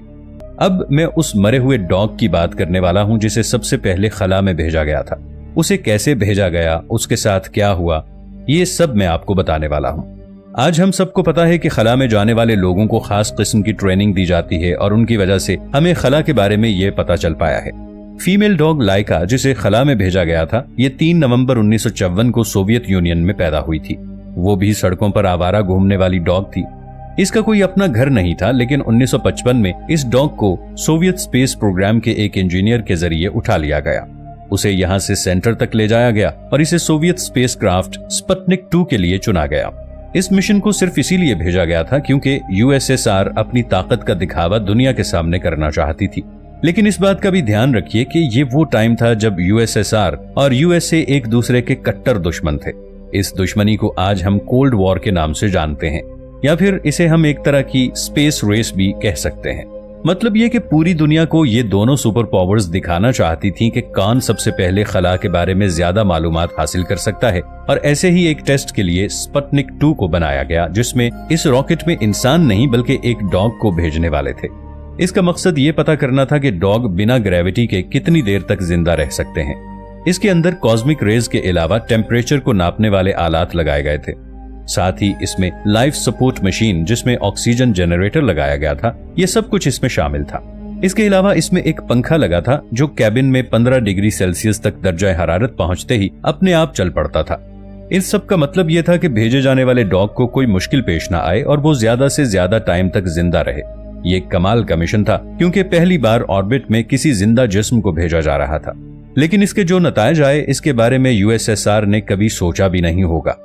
अब मैं उस मरे हुए डॉग की बात करने वाला हूँ जिसे सबसे पहले खला में भेजा गया था। उसे कैसे भेजा गया, उसके साथ क्या हुआ, ये सब मैं आपको बताने वाला हूँ। आज हम सबको पता है कि खला में जाने वाले लोगों को खास किस्म की ट्रेनिंग दी जाती है, और उनकी वजह से हमें खला के बारे में ये पता चल पाया है। फीमेल डॉग लाइका, जिसे खला में भेजा गया था, ये 3 नवंबर 1954 को सोवियत यूनियन में पैदा हुई थी। वो भी सड़कों पर आवारा घूमने वाली डॉग थी। इसका कोई अपना घर नहीं था, लेकिन 1955 में इस डॉग को सोवियत स्पेस प्रोग्राम के एक इंजीनियर के जरिए उठा लिया गया। उसे यहाँ से सेंटर तक ले जाया गया और इसे सोवियत स्पेसक्राफ्ट स्पुतनिक 2 के लिए चुना गया। इस मिशन को सिर्फ इसीलिए भेजा गया था क्योंकि यूएसएसआर अपनी ताकत का दिखावा दुनिया के सामने करना चाहती थी। लेकिन इस बात का भी ध्यान रखिए कि ये वो टाइम था जब यूएसएसआर और यूएसए एक दूसरे के कट्टर दुश्मन थे। इस दुश्मनी को आज हम कोल्ड वॉर के नाम से जानते हैं, या फिर इसे हम एक तरह की स्पेस रेस भी कह सकते हैं। मतलब ये कि पूरी दुनिया को ये दोनों सुपर पावर्स दिखाना चाहती थी कि कौन सबसे पहले खला के बारे में ज्यादा मालूमात हासिल कर सकता है। और ऐसे ही एक टेस्ट के लिए स्पुतनिक 2 को बनाया गया, जिसमें इस रॉकेट में इंसान नहीं बल्कि एक डॉग को भेजने वाले थे। इसका मकसद ये पता करना था कि डॉग बिना ग्रेविटी के कितनी देर तक जिंदा रह सकते हैं। इसके अंदर कॉस्मिक रेज के अलावा टेम्परेचर को नापने वाले आलात लगाए गए थे। साथ ही इसमें लाइफ सपोर्ट मशीन, जिसमें ऑक्सीजन जनरेटर लगाया गया था, ये सब कुछ इसमें शामिल था। इसके अलावा इसमें एक पंखा लगा था जो कैबिन में 15 डिग्री सेल्सियस तक दर्जा हरारत पहुंचते ही अपने आप चल पड़ता था। इस सब का मतलब यह था कि भेजे जाने वाले डॉग को कोई मुश्किल पेश ना आए और वो ज्यादा से ज्यादा टाइम तक जिंदा रहे। ये कमाल का मिशन था, क्योंकि पहली बार ऑर्बिट में किसी जिंदा जिस्म को भेजा जा रहा था। लेकिन इसके जो नतायज आए, इसके बारे में यूएसएसआर ने कभी सोचा भी नहीं होगा।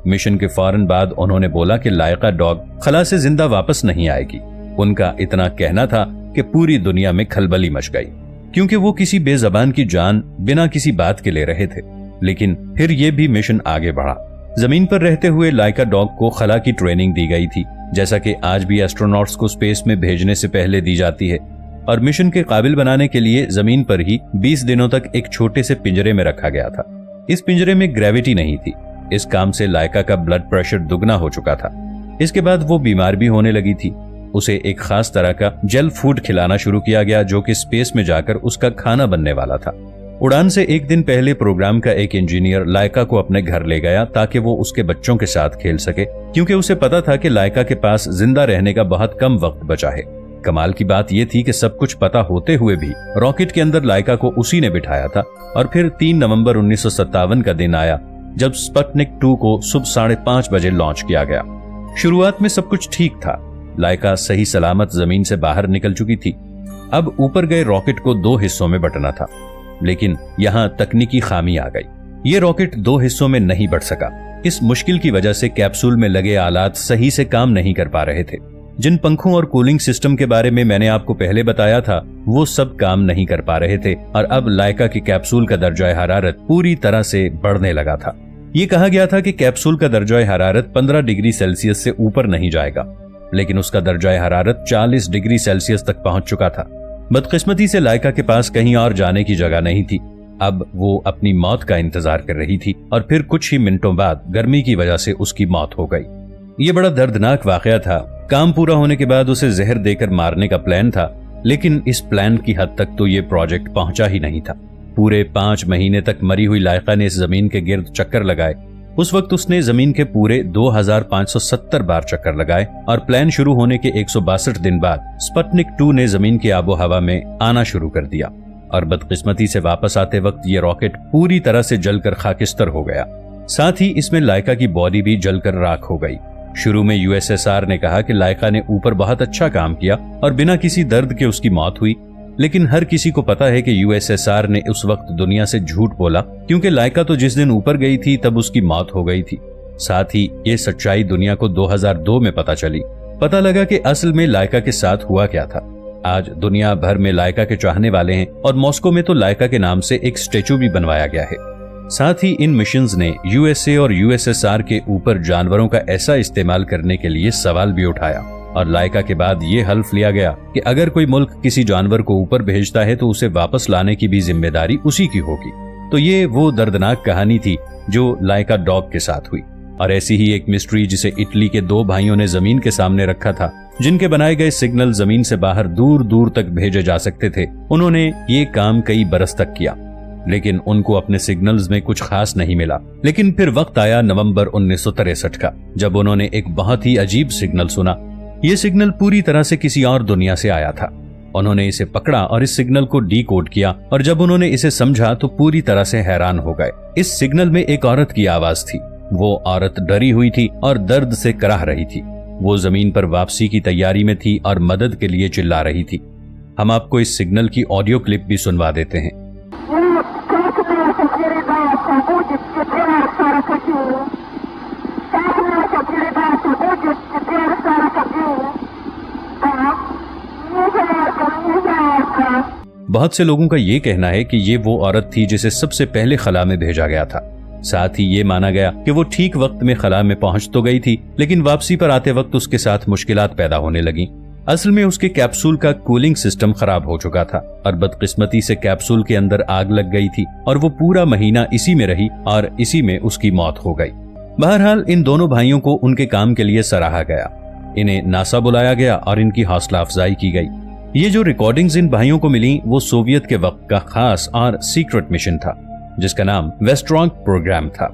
मिशन के फौरन बाद उन्होंने बोला कि लायका डॉग खला से जिंदा वापस नहीं आएगी। उनका इतना कहना था कि पूरी दुनिया में खलबली मच गई, क्योंकि वो किसी बेजबान की जान बिना किसी बात के ले रहे थे। लेकिन फिर ये भी मिशन आगे बढ़ा। जमीन पर रहते हुए लायका डॉग को खला की ट्रेनिंग दी गई थी, जैसा कि आज भी एस्ट्रोनॉट्स को स्पेस में भेजने से पहले दी जाती है। और मिशन के काबिल बनाने के लिए जमीन पर ही 20 दिनों तक एक छोटे से पिंजरे में रखा गया था। इस पिंजरे में ग्रेविटी नहीं थी। इस काम से लायका का ब्लड प्रेशर दुगना हो चुका था। इसके बाद वो बीमार भी होने लगी थी। उसे एक खास तरह का जेल फूड खिलाना शुरू किया गया, जो कि स्पेस में जाकर उसका खाना बनने वाला था। उड़ान से एक दिन पहले प्रोग्राम का एक इंजीनियर लायका को अपने घर ले गया ताकि वो उसके बच्चों के साथ खेल सके, क्योंकि उसे पता था कि लायका के पास जिंदा रहने का बहुत कम वक्त बचा है। कमाल की बात यह थी कि सब कुछ पता होते हुए भी रॉकेट के अंदर लायका को उसी ने बिठाया था। और फिर 3 नवंबर 1957 का दिन आया जब स्पुतनिक 2 को सुबह 5:30 बजे लॉन्च किया गया। शुरुआत में सब कुछ ठीक था। लायका सही सलामत जमीन से बाहर निकल चुकी थी। अब ऊपर गए रॉकेट को 2 हिस्सों में बंटना था, लेकिन यहाँ तकनीकी खामी आ गई। ये रॉकेट 2 हिस्सों में नहीं बढ़ सका। इस मुश्किल की वजह से कैप्सूल में लगे आलात सही से काम नहीं कर पा रहे थे। जिन पंखों और कूलिंग सिस्टम के बारे में मैंने आपको पहले बताया था, वो सब काम नहीं कर पा रहे थे। और अब लायका की कैप्सूल का दर्जा हरारत पूरी तरह से बढ़ने लगा था। ये कहा गया था कि कैप्सूल का दर्जा हरारत 15 डिग्री सेल्सियस से ऊपर नहीं जाएगा, लेकिन उसका दर्जा हरारत 40 डिग्री सेल्सियस तक पहुंच चुका था। बदकिस्मती से लायका के पास कहीं और जाने की जगह नहीं थी। अब वो अपनी मौत का इंतजार कर रही थी और फिर कुछ ही मिनटों बाद गर्मी की वजह से उसकी मौत हो गई। ये बड़ा दर्दनाक वाकया था। काम पूरा होने के बाद उसे जहर देकर मारने का प्लान था, लेकिन इस प्लान की हद तक तो ये प्रोजेक्ट पहुंचा ही नहीं था। पूरे 5 महीने तक मरी हुई लायका ने इस जमीन के गिर्द चक्कर लगाए। उस वक्त उसने जमीन के पूरे 2570 बार चक्कर लगाए और प्लान शुरू होने के 162 दिन बाद स्पुतनिक 2 ने जमीन की आबो हवा में आना शुरू कर दिया। और बदकिस्मती से वापस आते वक्त ये रॉकेट पूरी तरह से जलकर खाकिस्तर हो गया। साथ ही इसमें लायका की बॉडी भी जलकर राख हो गई। शुरू में यूएसएसआर ने कहा कि लायका ने ऊपर बहुत अच्छा काम किया और बिना किसी दर्द के उसकी मौत हुई, लेकिन हर किसी को पता है कि यूएसएसआर ने उस वक्त दुनिया से झूठ बोला, क्योंकि लायका तो जिस दिन ऊपर गई थी तब उसकी मौत हो गई थी। साथ ही ये सच्चाई दुनिया को 2002 में पता चली। पता लगा कि असल में लायका के साथ हुआ क्या था। आज दुनिया भर में लायका के चाहने वाले हैं और मॉस्को में तो लायका के नाम से एक स्टेचू भी बनवाया गया है। साथ ही इन मिशंस ने यूएसए और यूएसएसआर के ऊपर जानवरों का ऐसा इस्तेमाल करने के लिए सवाल भी उठाया। और लायका के बाद ये हल्फ लिया गया कि अगर कोई मुल्क किसी जानवर को ऊपर भेजता है तो उसे वापस लाने की भी जिम्मेदारी उसी की होगी। तो ये वो दर्दनाक कहानी थी जो लायका डॉग के साथ हुई। और ऐसी ही एक मिस्ट्री जिसे इटली के 2 भाइयों ने जमीन के सामने रखा था, जिनके बनाए गए सिग्नल जमीन से बाहर दूर दूर तक भेजे जा सकते थे। उन्होंने ये काम कई बरस तक किया, लेकिन उनको अपने सिग्नल्स में कुछ खास नहीं मिला। लेकिन फिर वक्त आया नवंबर 1963 का, जब उन्होंने एक बहुत ही अजीब सिग्नल सुना। ये सिग्नल पूरी तरह से किसी और दुनिया से आया था। उन्होंने इसे पकड़ा और इस सिग्नल को डीकोड किया, और जब उन्होंने इसे समझा तो पूरी तरह से हैरान हो गए। इस सिग्नल में एक औरत की आवाज थी। वो औरत डरी हुई थी और दर्द से कराह रही थी। वो जमीन पर वापसी की तैयारी में थी और मदद के लिए चिल्ला रही थी। हम आपको इस सिग्नल की ऑडियो क्लिप भी सुनवा देते हैं। बहुत से लोगों का ये कहना है कि ये वो औरत थी जिसे सबसे पहले खला में भेजा गया था। साथ ही ये माना गया कि वो ठीक वक्त में खला में पहुंच तो गई थी, लेकिन वापसी पर आते वक्त उसके साथ मुश्किलात पैदा होने लगी। असल में उसके कैप्सूल का कूलिंग सिस्टम खराब हो चुका था और बदकिस्मती से कैप्सूल के अंदर आग लग गई थी और वो पूरा महीना इसी में रही और इसी में उसकी मौत हो गई। बहरहाल इन दोनों भाइयों को उनके काम के लिए सराहा गया, इन्हें नासा बुलाया गया और इनकी हौसला अफजाई की गई। ये जो रिकॉर्डिंग्स इन भाइयों को मिली वो सोवियत के वक्त का खास और सीक्रेट मिशन था जिसका नाम वेस्ट्रॉन्ग प्रोग्राम था।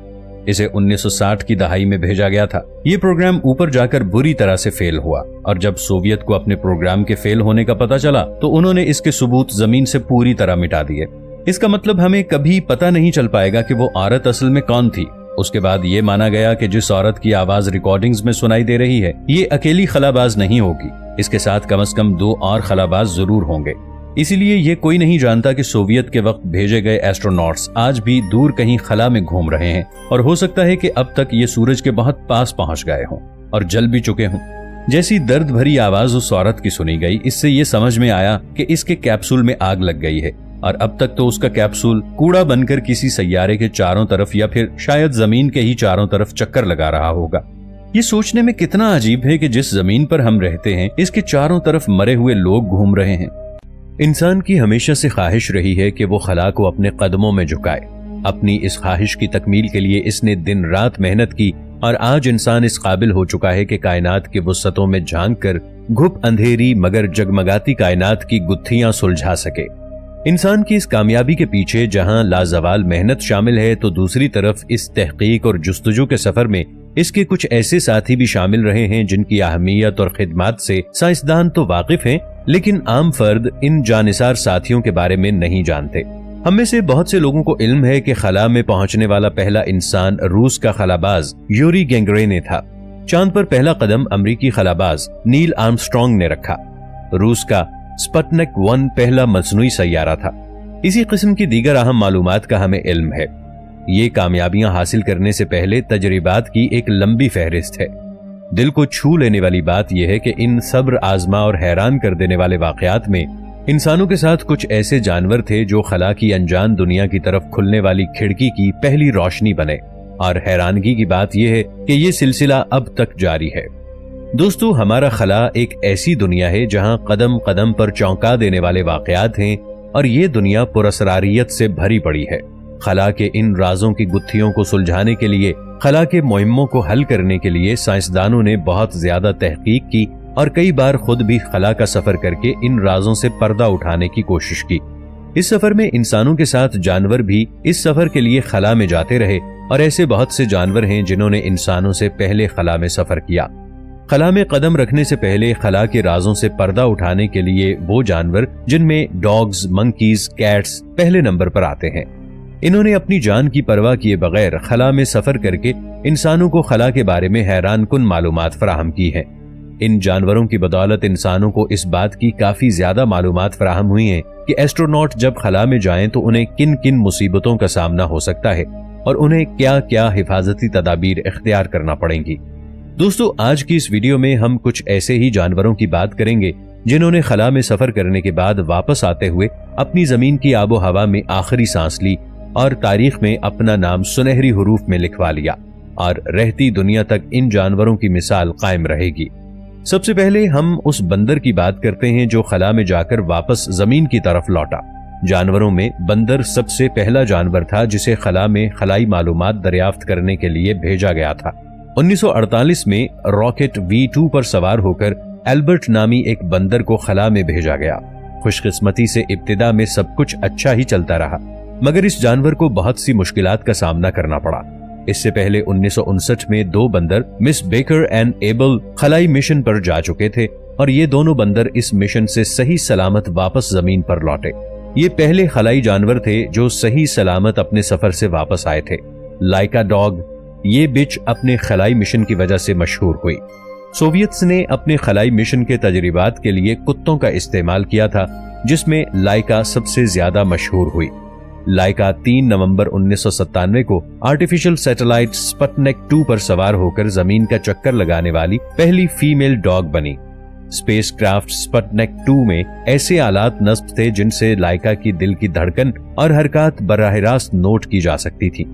इसे 1960 की दहाई में भेजा गया था। ये प्रोग्राम ऊपर जाकर बुरी तरह से फेल हुआ और जब सोवियत को अपने प्रोग्राम के फेल होने का पता चला तो उन्होंने इसके सबूत जमीन से पूरी तरह मिटा दिए। इसका मतलब हमें कभी पता नहीं चल पाएगा कि वो औरत असल में कौन थी। उसके बाद ये माना गया कि जिस औरत की आवाज रिकॉर्डिंग्स में सुनाई दे रही है ये अकेली खलाबाज नहीं होगी, इसके साथ कम से कम 2 और खलाबाज जरूर होंगे। इसीलिए ये कोई नहीं जानता कि सोवियत के वक्त भेजे गए एस्ट्रोनॉट्स आज भी दूर कहीं खला में घूम रहे हैं और हो सकता है कि अब तक ये सूरज के बहुत पास पहुंच गए हों और जल भी चुके हों। जैसी दर्द भरी आवाज उस औरत की सुनी गई, इससे ये समझ में आया कि इसके कैप्सूल में आग लग गई है और अब तक तो उसका कैप्सूल कूड़ा बनकर किसी सैयारे के चारों तरफ या फिर शायद जमीन के ही चारों तरफ चक्कर लगा रहा होगा। ये सोचने में कितना अजीब है कि जिस जमीन पर हम रहते हैं इसके चारों तरफ मरे हुए लोग घूम रहे हैं। इंसान की हमेशा से ख्वाहिश रही है कि वो खला को अपने कदमों में झुकाए। अपनी इस ख्वाहिश की तकमील के लिए इसने दिन रात मेहनत की और आज इंसान इस काबिल हो चुका है कि कायनात के वुसअतों में झांक कर घुप अंधेरी मगर जगमगाती कायनात की गुत्थियां सुलझा सके। इंसान की इस कामयाबी के पीछे जहां लाजवाल मेहनत शामिल है तो दूसरी तरफ इस तहकीक और जुस्तजू के सफर में इसके कुछ ऐसे साथी भी शामिल रहे हैं जिनकी अहमियत और खिदमत से साइंसदान तो वाकिफ हैं, लेकिन आम फर्द इन जानिसार साथियों के बारे में नहीं जानते। हम में से बहुत से लोगों को इल्म है कि खला में पहुंचने वाला पहला इंसान रूस का खलाबाज यूरी गैंगरे ने था। चांद पर पहला कदम अमरीकी खलाबाज नील आर्मस्ट्रॉन्ग ने रखा। रूस का स्पुतनिक 1 पहला मसनूई सैयारा था। इसी किस्म की दीगर अहम मालूमात का हमें इल्म है। ये कामयाबियां हासिल करने से पहले तजरीबात की एक लंबी फहरिस्त है। दिल को छू लेने वाली बात यह है कि इन सब्र आजमा और हैरान कर देने वाले वाकयात में इंसानों के साथ कुछ ऐसे जानवर थे जो खला की अनजान दुनिया की तरफ खुलने वाली खिड़की की पहली रोशनी बने। और हैरानगी की बात यह है कि यह सिलसिला अब तक जारी है। दोस्तों, हमारा खला एक ऐसी दुनिया है जहां कदम कदम पर चौंका देने वाले वाकयात हैं और ये दुनिया पुरअसरारियत से भरी पड़ी है। खला के इन राजों की गुत्थियों को सुलझाने के लिए, खला के मुहिम्मों को हल करने के लिए साइंसदानों ने बहुत ज्यादा तहकीक की और कई बार खुद भी खला का सफर करके इन राजों से पर्दा उठाने की कोशिश की। इस सफर में इंसानों के साथ जानवर भी इस सफर के लिए खला में जाते रहे और ऐसे बहुत से जानवर हैं जिन्होंने इंसानों से पहले खला में सफर किया। खला में कदम रखने से पहले खला के राजों से पर्दा उठाने के लिए वो जानवर जिनमें डॉग्स, मंकीज, कैट्स पहले नंबर पर आते हैं। इन्होंने अपनी जान की परवाह किए बगैर खला में सफर करके इंसानों को खला के बारे में हैरानकुन मालूमात फराहम की हैं। इन जानवरों की बदौलत इंसानों को इस बात की काफी ज्यादा मालूमात फराहम हुई हैं कि एस्ट्रोनॉट जब खला में जाएं तो उन्हें किन किन मुसीबतों का सामना हो सकता है और उन्हें क्या क्या हिफाजती तदाबीर इख्तियार करना पड़ेंगी। दोस्तों, आज की इस वीडियो में हम कुछ ऐसे ही जानवरों की बात करेंगे जिन्होंने खला में सफर करने के बाद वापस आते हुए अपनी जमीन की आबो हवा में आखिरी सांस ली और तारीख में अपना नाम सुनहरी हुरूफ में लिखवा लिया और रहती दुनिया तक इन जानवरों की मिसाल कायम रहेगी। सबसे पहले हम उस बंदर की बात करते हैं जो खला में जाकर वापस जमीन की तरफ लौटा। जानवरों में बंदर सबसे पहला जानवर था जिसे खला में खलाई मालूमात दरियाफ्त करने के लिए भेजा गया था। 1948 में रॉकेट V2 पर सवार होकर एल्बर्ट नामी एक बंदर को खला में भेजा गया। खुशकिस्मती से इब्तिदा में सब कुछ अच्छा ही चलता रहा, मगर इस जानवर को बहुत सी मुश्किलात का सामना करना पड़ा। इससे पहले 1959 में 2 बंदर मिस बेकर एंड एबल खलाई मिशन पर जा चुके थे और ये दोनों बंदर इस मिशन से सही सलामत वापस जमीन पर लौटे। ये पहले खलाई जानवर थे जो सही सलामत अपने सफर से वापस आए थे। लाइका डॉग, ये बिच अपने खलाई मिशन की वजह से मशहूर हुई। सोवियत्स ने अपने खलाई मिशन के तजर्बात के लिए कुत्तों का इस्तेमाल किया था, जिसमें लाइका सबसे ज्यादा मशहूर हुई। लाइका 3 नवंबर 1997 को आर्टिफिशियल सैटेलाइट स्पुतनिक 2 पर सवार होकर जमीन का चक्कर लगाने वाली पहली फीमेल डॉग बनी। स्पेसक्राफ्ट स्पुतनिक 2 में ऐसे आलात नस्ब थे जिनसे लाइका की दिल की धड़कन और हरकत बराह रास्त नोट की जा सकती थी।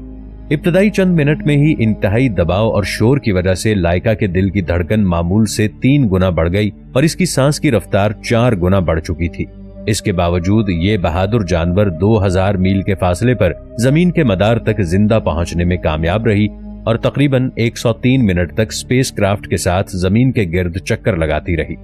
इब्तदाई चंद मिनट में ही इंतहाई दबाव और शोर की वजह से लाइका के दिल की धड़कन मामूल से 3 गुना बढ़ गई और इसकी सांस की रफ्तार 4 गुना बढ़ चुकी थी। इसके बावजूद ये बहादुर जानवर 2000 मील के फासले पर जमीन के मदार तक जिंदा पहुंचने में कामयाब रही और तकरीबन 103 मिनट तक स्पेसक्राफ्ट के साथ जमीन के गिर्द चक्कर लगाती रही।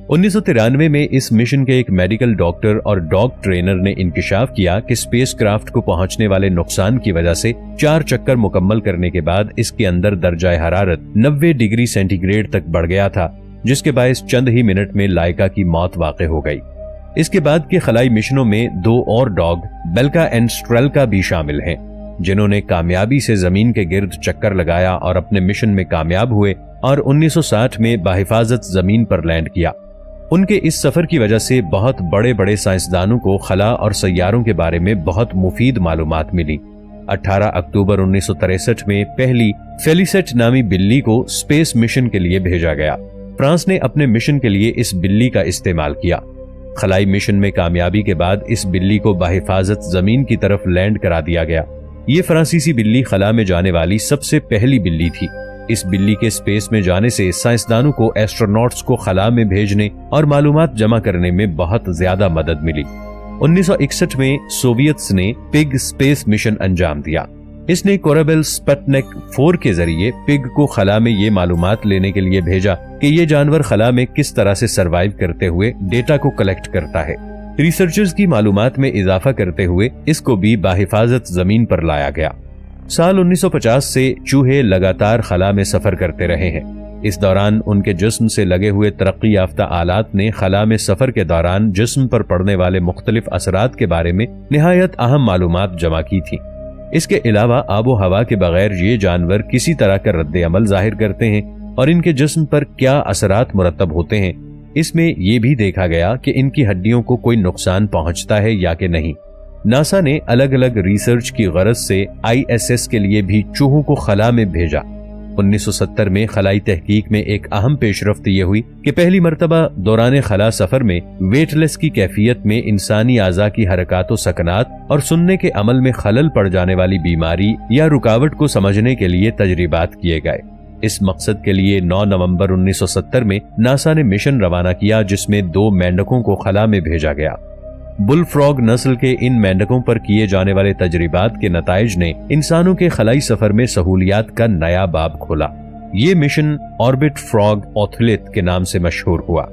1993 में इस मिशन के एक मेडिकल डॉक्टर और डॉग ट्रेनर ने इंकिशाफ किया कि स्पेसक्राफ्ट को पहुंचने वाले नुकसान की वजह से 4 चक्कर मुकम्मल करने के बाद इसके अंदर दर्जाए हरारत 90 डिग्री सेंटीग्रेड तक बढ़ गया था, जिसके बायस चंद ही मिनट में लाइका की मौत वाक़ई हो गई। इसके बाद के खलाई मिशनों में 2 और डॉग बेल्का एंड स्ट्रेल्का भी शामिल हैं, जिन्होंने कामयाबी से जमीन के गिर्द चक्कर लगाया और अपने मिशन में कामयाब हुए और 1960 में बाहिफाजत जमीन पर लैंड किया। उनके इस सफर की वजह से बहुत बड़े बड़े साइंसदानों को खला और सैयारों के बारे में बहुत मुफीद मालूमात मिली। 18 अक्टूबर 1963 में पहली फेलिसेट नामी बिल्ली को स्पेस मिशन के लिए भेजा गया। फ्रांस ने अपने मिशन के लिए इस बिल्ली का इस्तेमाल किया। खलाई मिशन में कामयाबी के बाद इस बिल्ली को बाहिफाजत जमीन की तरफ लैंड करा दिया गया। ये फ्रांसीसी बिल्ली खला में जाने वाली सबसे पहली बिल्ली थी। इस बिल्ली के स्पेस में जाने से साइंसदानों को एस्ट्रोनॉट्स को खला में भेजने और मालूमात जमा करने में बहुत ज्यादा मदद मिली। 1961 में सोवियत्स ने पिग स्पेस मिशन अंजाम दिया। इसने कोराबेल स्पुतनिक 4 के जरिए पिग को खला में ये मालूमात लेने के लिए भेजा कि ये जानवर खला में किस तरह से सरवाइव करते हुए डेटा को कलेक्ट करता है। रिसर्चर्स की मालूमात में इजाफा करते हुए इसको भी बाहिफाजत जमीन पर लाया गया। साल 1950 से चूहे लगातार खला में सफर करते रहे हैं। इस दौरान उनके जिस्म से लगे हुए तरक्की याफ्ता आलात ने खला में सफर के दौरान जिस्म पर पड़ने वाले मुख्तलिफ असरात के बारे में निहायत अहम मालूमात जमा की थी। इसके अलावा आबो हवा के बगैर ये जानवर किसी तरह का रद्द अमल जाहिर करते हैं और इनके जिस्म पर क्या असरात मुरतब होते हैं, इसमें यह भी देखा गया कि इनकी हड्डियों को कोई नुकसान पहुंचता है या कि नहीं। नासा ने अलग अलग रिसर्च की गरज से ISS के लिए भी चूहों को खला में भेजा। 1970 में खलाई तहकीक में एक अहम पेशरफ्त यह हुई कि पहली मरतबा दौरान खला सफर में वेटलेस की कैफियत में इंसानी आज़ा की हरकत व सकनात और सुनने के अमल में खलल पड़ जाने वाली बीमारी या रुकावट को समझने के लिए तजरीबात किए गए। इस मकसद के लिए 9 नवंबर 1970 में नासा ने मिशन रवाना किया, जिसमें 2 मेंढकों को खला में भेजा गया। बुलफ्रॉग नस्ल के इन मेंढकों पर किए जाने वाले तजरीबात के नताइज ने इंसानों के खलाई सफर में सहूलियात का नया बाब खोला। ये मिशन ऑर्बिट फ्रॉग ऑथलिथ के नाम से मशहूर हुआ।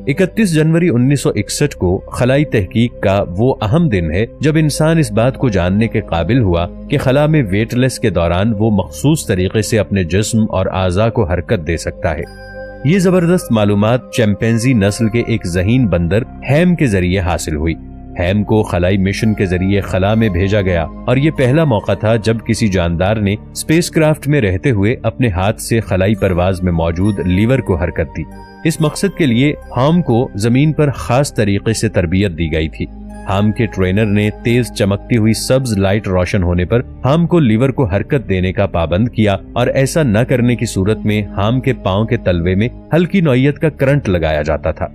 31 जनवरी 1961 को खलाई तहकीक का वो अहम दिन है जब इंसान इस बात को जानने के काबिल हुआ कि खला में वेटलेस के दौरान वो मखसूस तरीके से अपने जिस्म और आज़ा को हरकत दे सकता है। ये जबरदस्त मालूमात चिंपैंजी नस्ल के एक ज़हीन बंदर हैम के जरिए हासिल हुई। हैम को खलाई मिशन के जरिए खला में भेजा गया और ये पहला मौका था जब किसी जानदार ने स्पेसक्राफ्ट में रहते हुए अपने हाथ से खलाई परवाज में मौजूद लीवर को हरकत दी। इस मकसद के लिए हाम को जमीन पर खास तरीके से तरबियत दी गई थी। हाम के ट्रेनर ने तेज चमकती हुई सब्ज लाइट रोशन होने पर हाम को लीवर को हरकत देने का पाबंद किया और ऐसा न करने की सूरत में हाम के पांव के तलवे में हल्की नौयत का करंट लगाया जाता था।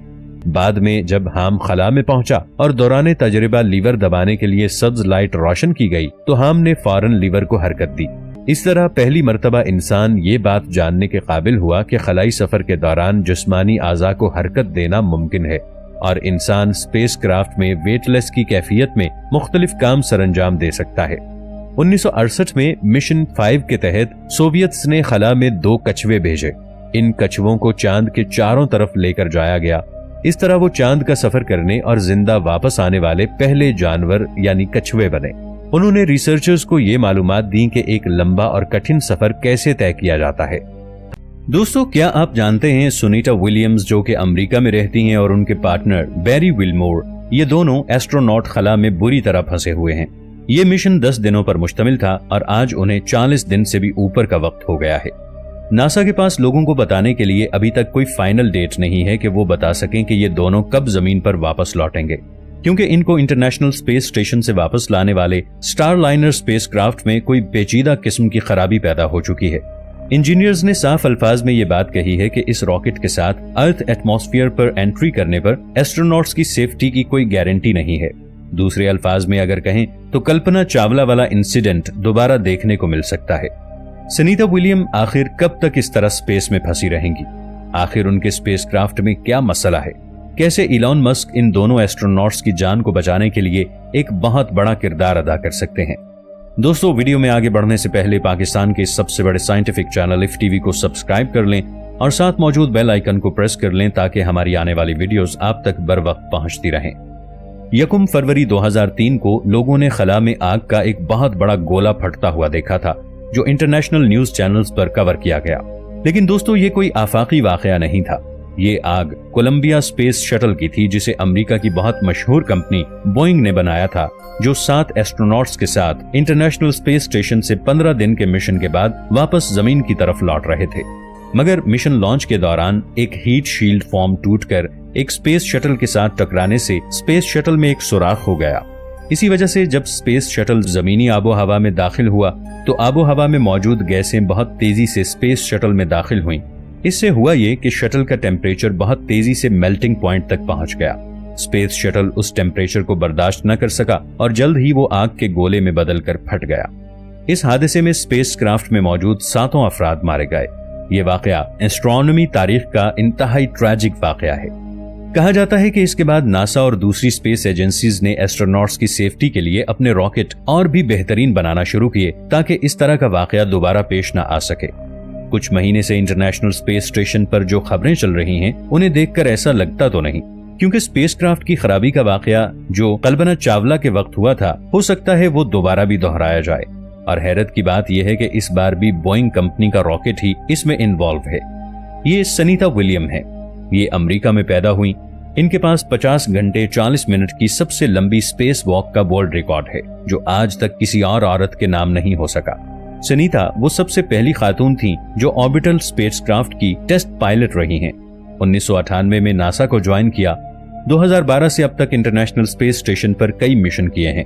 बाद में जब हाम खला में पहुंचा और दौरान तजर्बा लीवर दबाने के लिए सब्ज लाइट रोशन की गई तो हाम ने फौरन लीवर को हरकत दी। इस तरह पहली मर्तबा इंसान ये बात जानने के काबिल हुआ कि खलाई सफर के दौरान जिस्मानी आज़ा को हरकत देना मुमकिन है और इंसान स्पेसक्राफ्ट में वेटलेस की कैफियत में मुख्तलिफ काम सरंजाम दे सकता है। 1968 में मिशन 5 के तहत सोवियत्स ने खला में 2 कछुए भेजे। इन कछुओं को चांद के चारों तरफ लेकर जाया गया। इस तरह वो चांद का सफर करने और जिंदा वापस आने वाले पहले जानवर यानी कछुए बने। उन्होंने रिसर्चर्स को ये मालूमात दी कि एक लंबा और कठिन सफर कैसे तय किया जाता है। दोस्तों, क्या आप जानते हैं सुनीता विलियम्स जो कि अमेरिका में रहती हैं और उनके पार्टनर बैरी विलमोर, ये दोनों एस्ट्रोनॉट खला में बुरी तरह फंसे हुए हैं। ये मिशन 10 दिनों पर मुश्तमिल था और आज उन्हें 40 दिन से भी ऊपर का वक्त हो गया है। नासा के पास लोगों को बताने के लिए अभी तक कोई फाइनल डेट नहीं है कि वो बता सकें कि ये दोनों कब जमीन पर वापस लौटेंगे, क्योंकि इनको इंटरनेशनल स्पेस स्टेशन से वापस लाने वाले स्टारलाइनर स्पेसक्राफ्ट में कोई पेचीदा किस्म की खराबी पैदा हो चुकी है। इंजीनियर्स ने साफ अल्फाज में ये बात कही है कि इस रॉकेट के साथ अर्थ एटमॉस्फेयर पर एंट्री करने पर एस्ट्रोनॉट्स की सेफ्टी की कोई गारंटी नहीं है। दूसरे अल्फाज में अगर कहें तो कल्पना चावला वाला इंसिडेंट दोबारा देखने को मिल सकता है। सुनीता विलियम आखिर कब तक इस तरह स्पेस में फंसी रहेंगी? आखिर उनके स्पेसक्राफ्ट में क्या मसला है? कैसे इलॉन मस्क इन दोनों एस्ट्रोनॉट्स की जान को बचाने के लिए एक बहुत बड़ा किरदार अदा कर सकते हैं? दोस्तों, वीडियो में आगे बढ़ने से पहले पाकिस्तान के सबसे बड़े साइंटिफिक चैनल इफ टीवी को सब्सक्राइब कर लें और साथ मौजूद बेल आइकन को प्रेस कर लें ताकि हमारी आने वाली वीडियोस आप तक बर वक्त पहुंचती रहें। 1 फरवरी 2003 को लोगों ने खला में आग का एक बहुत बड़ा गोला फटता हुआ देखा था, जो इंटरनेशनल न्यूज चैनल्स पर कवर किया गया। लेकिन दोस्तों, ये कोई आफाकी वाकया नहीं था। ये आग कोलंबिया स्पेस शटल की थी, जिसे अमेरिका की बहुत मशहूर कंपनी बोइंग ने बनाया था, जो 7 एस्ट्रोनॉट्स के साथ इंटरनेशनल स्पेस स्टेशन से 15 दिन के मिशन के बाद वापस जमीन की तरफ लौट रहे थे। मगर मिशन लॉन्च के दौरान एक हीट शील्ड फॉर्म टूटकर एक स्पेस शटल के साथ टकराने से स्पेस शटल में एक सुराख हो गया। इसी वजह से जब स्पेस शटल जमीनी आबो हवा में दाखिल हुआ तो आबो हवा में मौजूद गैसें बहुत तेजी से स्पेस शटल में दाखिल हुईं। इससे हुआ ये कि शटल का टेम्परेचर बहुत तेजी से मेल्टिंग पॉइंट तक पहुंच गया। स्पेस शटल उस टेम्परेचर को बर्दाश्त न कर सका और जल्द ही वो आग के गोले में बदलकर फट गया। इस हादसे में स्पेसक्राफ्ट में मौजूद 7 अफराद मारे गए। ये वाकया एस्ट्रोनॉमी तारीख का इंतहाई ट्रैजिक वाकया है। कहा जाता है कि इसके बाद नासा और दूसरी स्पेस एजेंसीज ने एस्ट्रोनॉट्स की सेफ्टी के लिए अपने रॉकेट और भी बेहतरीन बनाना शुरू किए ताकि इस तरह का वाकया दोबारा पेश न आ सके। कुछ महीने से इंटरनेशनल स्पेस स्टेशन पर जो खबरें चल रही हैं, उन्हें देखकर ऐसा लगता तो नहीं, क्योंकि स्पेसक्राफ्ट की खराबी का वाकया जो कल्पना चावला के वक्त हुआ था, हो सकता है वो दोबारा भी दोहराया जाए। और हैरत की बात यह है कि इस बार भी बोइंग कंपनी का रॉकेट ही इसमें इन्वॉल्व है। ये सुनीता विलियम है। ये अमेरिका में पैदा हुई। इनके पास 50 घंटे 40 मिनट की सबसे लंबी स्पेस वॉक का वर्ल्ड रिकॉर्ड है, जो आज तक किसी और औरत के नाम नहीं हो सका। सुनीता वो सबसे पहली खातून थी जो ऑर्बिटल स्पेसक्राफ्ट की टेस्ट पायलट रही हैं। 1998 में नासा को ज्वाइन किया। 2012 से अब तक इंटरनेशनल स्पेस स्टेशन पर कई मिशन किए हैं।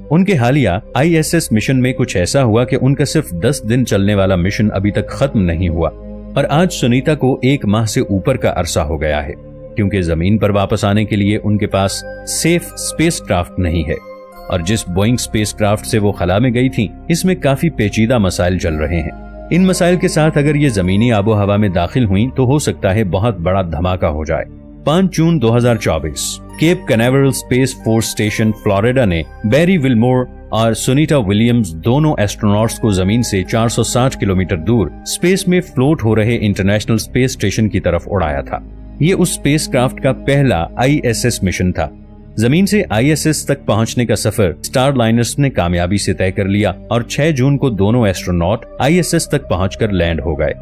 उनके हालिया ISS मिशन में कुछ ऐसा हुआ कि उनका सिर्फ 10 दिन चलने वाला मिशन अभी तक खत्म नहीं हुआ और आज सुनीता को 1 माह से ऊपर का अरसा हो गया है, क्योंकि जमीन पर वापस आने के लिए उनके पास सेफ स्पेसक्राफ्ट नहीं है। और जिस बोइंग स्पेसक्राफ्ट से वो खला में गई थी, इसमें काफी पेचीदा मसाइल चल रहे हैं। इन मसाइल के साथ अगर ये जमीनी आबो हवा में दाखिल हुई तो हो सकता है बहुत बड़ा धमाका हो जाए। 5 जून 2024 Cape Canaveral Space Force Station Florida ने बैरी विलमोर और सुनीता विलियम्स दोनों एस्ट्रोनॉट्स को जमीन से 460 किलोमीटर दूर स्पेस में फ्लोट हो रहे इंटरनेशनल स्पेस स्टेशन की तरफ उड़ाया था। ये उस स्पेसक्राफ्ट का पहला ISS मिशन था। जमीन से ISS तक पहुंचने का सफर स्टारलाइनर्स ने कामयाबी से तय कर लिया और 6 जून को दोनों एस्ट्रोनॉट ISS तक पहुंचकर लैंड हो गए।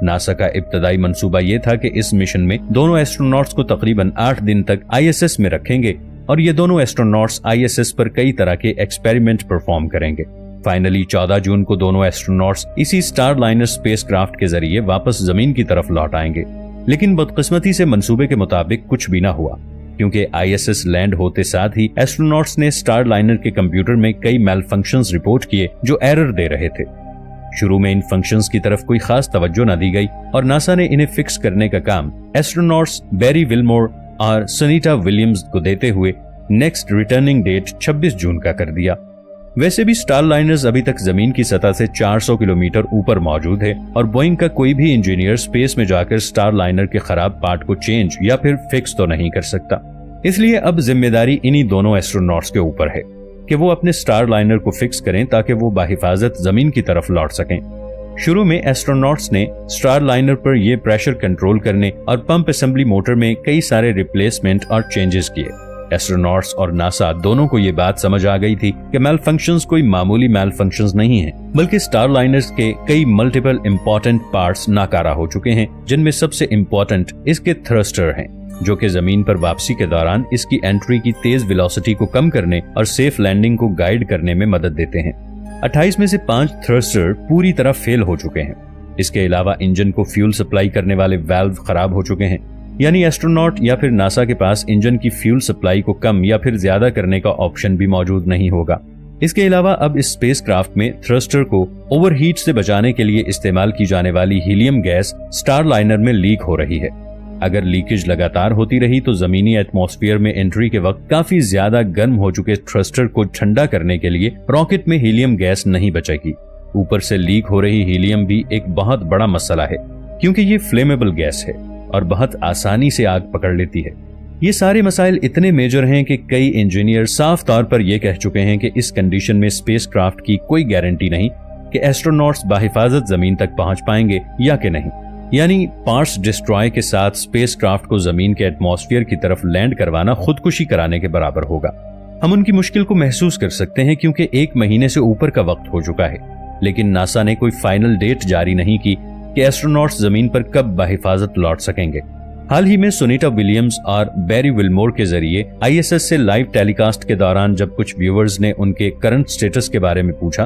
नासा का इब्तदाई मंसूबा ये था कि इस मिशन में दोनों एस्ट्रोनॉट्स को तकरीबन 8 दिन तक ISS में रखेंगे और ये दोनों एस्ट्रोनॉट्स ISS पर कई तरह के एक्सपेरिमेंट परफॉर्म करेंगे। फाइनली 14 जून को दोनों एस्ट्रोनॉट्स इसी स्टारलाइनर स्पेसक्राफ्ट के जरिए वापस जमीन की तरफ लौट आएंगे। लेकिन बदकिस्मती से मंसूबे के मुताबिक कुछ भी ना हुआ, क्योंकि ISS लैंड होते साथ ही एस्ट्रोनॉट्स ने स्टारलाइनर के कंप्यूटर में कई मैलफंक्शंस रिपोर्ट किए जो एरर दे रहे थे। शुरू में इन फंक्शंस की तरफ कोई खास तवज्जो न दी गई और नासा ने इन्हें फिक्स करने का काम एस्ट्रोनॉट्स बैरी विलमोर और सुनीता विलियम्स को देते हुए नेक्स्ट रिटर्निंग डेट 26 जून का कर दिया। वैसे भी स्टारलाइनर्स अभी तक जमीन की सतह से 400 किलोमीटर ऊपर मौजूद है और बोइंग का कोई भी इंजीनियर स्पेस में जाकर स्टारलाइनर के खराब पार्ट को चेंज या फिर फिक्स तो नहीं कर सकता। इसलिए अब जिम्मेदारी इन्हीं दोनों एस्ट्रोनॉट्स के ऊपर है कि वो अपने स्टारलाइनर को फिक्स करें ताकि वो बाहिफाजत जमीन की तरफ लौट सकें। शुरू में एस्ट्रोनॉट्स ने स्टारलाइनर पर यह प्रेशर कंट्रोल करने और पंप असेंबली मोटर में कई सारे रिप्लेसमेंट और चेंजेस किए। एस्ट्रोनॉट्स और नासा दोनों को ये बात समझ आ गई थी कि मैलफंक्शंस कोई मामूली मैलफंक्शंस नहीं हैं, बल्कि स्टारलाइनर्स के कई मल्टीपल इंपॉर्टेंट पार्ट्स नाकारा हो चुके हैं, जिनमें सबसे इंपॉर्टेंट इसके थ्रस्टर हैं, जो कि जमीन पर वापसी के दौरान इसकी एंट्री की तेज वेलोसिटी को कम करने और सेफ लैंडिंग को गाइड करने में मदद देते हैं। 28 में से 5 थ्रस्टर पूरी तरह फेल हो चुके हैं। इसके अलावा इंजन को फ्यूल सप्लाई करने वाले वाल्व खराब हो चुके हैं, यानी एस्ट्रोनॉट या फिर नासा के पास इंजन की फ्यूल सप्लाई को कम या फिर ज्यादा करने का ऑप्शन भी मौजूद नहीं होगा। इसके अलावा अब इस स्पेसक्राफ्ट में थ्रस्टर को ओवरहीट से बचाने के लिए इस्तेमाल की जाने वाली हीलियम गैस स्टारलाइनर में लीक हो रही है। अगर लीकेज लगातार होती रही तो जमीनी एटमॉस्फेयर में एंट्री के वक्त काफी ज्यादा गर्म हो चुके थ्रस्टर को ठंडा करने के लिए रॉकेट में हीलियम गैस नहीं बचेगी। ऊपर से लीक हो रही हीलियम भी एक बहुत बड़ा मसला है, क्योंकि ये फ्लेमेबल गैस है और बहुत आसानी से आग पकड़ लेती है। ये सारे मसाइल इतने मेजर हैं कि कई इंजीनियर साफ तौर पर यह कह चुके हैं कि इस कंडीशन में स्पेसक्राफ्ट की कोई गारंटी नहीं कि एस्ट्रोनॉट्स बाहिफाजत जमीन तक पहुंच पाएंगे या कि नहीं। यानी पार्ट्स डिस्ट्रॉय के साथ स्पेसक्राफ्ट को जमीन के एटमॉस्फेयर की तरफ लैंड करवाना खुदकुशी कराने के बराबर होगा। हम उनकी मुश्किल को महसूस कर सकते हैं, क्योंकि 1 महीने से ऊपर का वक्त हो चुका है, लेकिन नासा ने कोई फाइनल डेट जारी नहीं की कि एस्ट्रोनॉट्स जमीन पर कब बाहिफाजत लौट सकेंगे। हाल ही में सुनीता विलियम्स और बैरी विल्मोर के जरिए आईएसएस से लाइव टेलीकास्ट के दौरान जब कुछ व्यूअर्स ने उनके करंट स्टेटस के बारे में पूछा,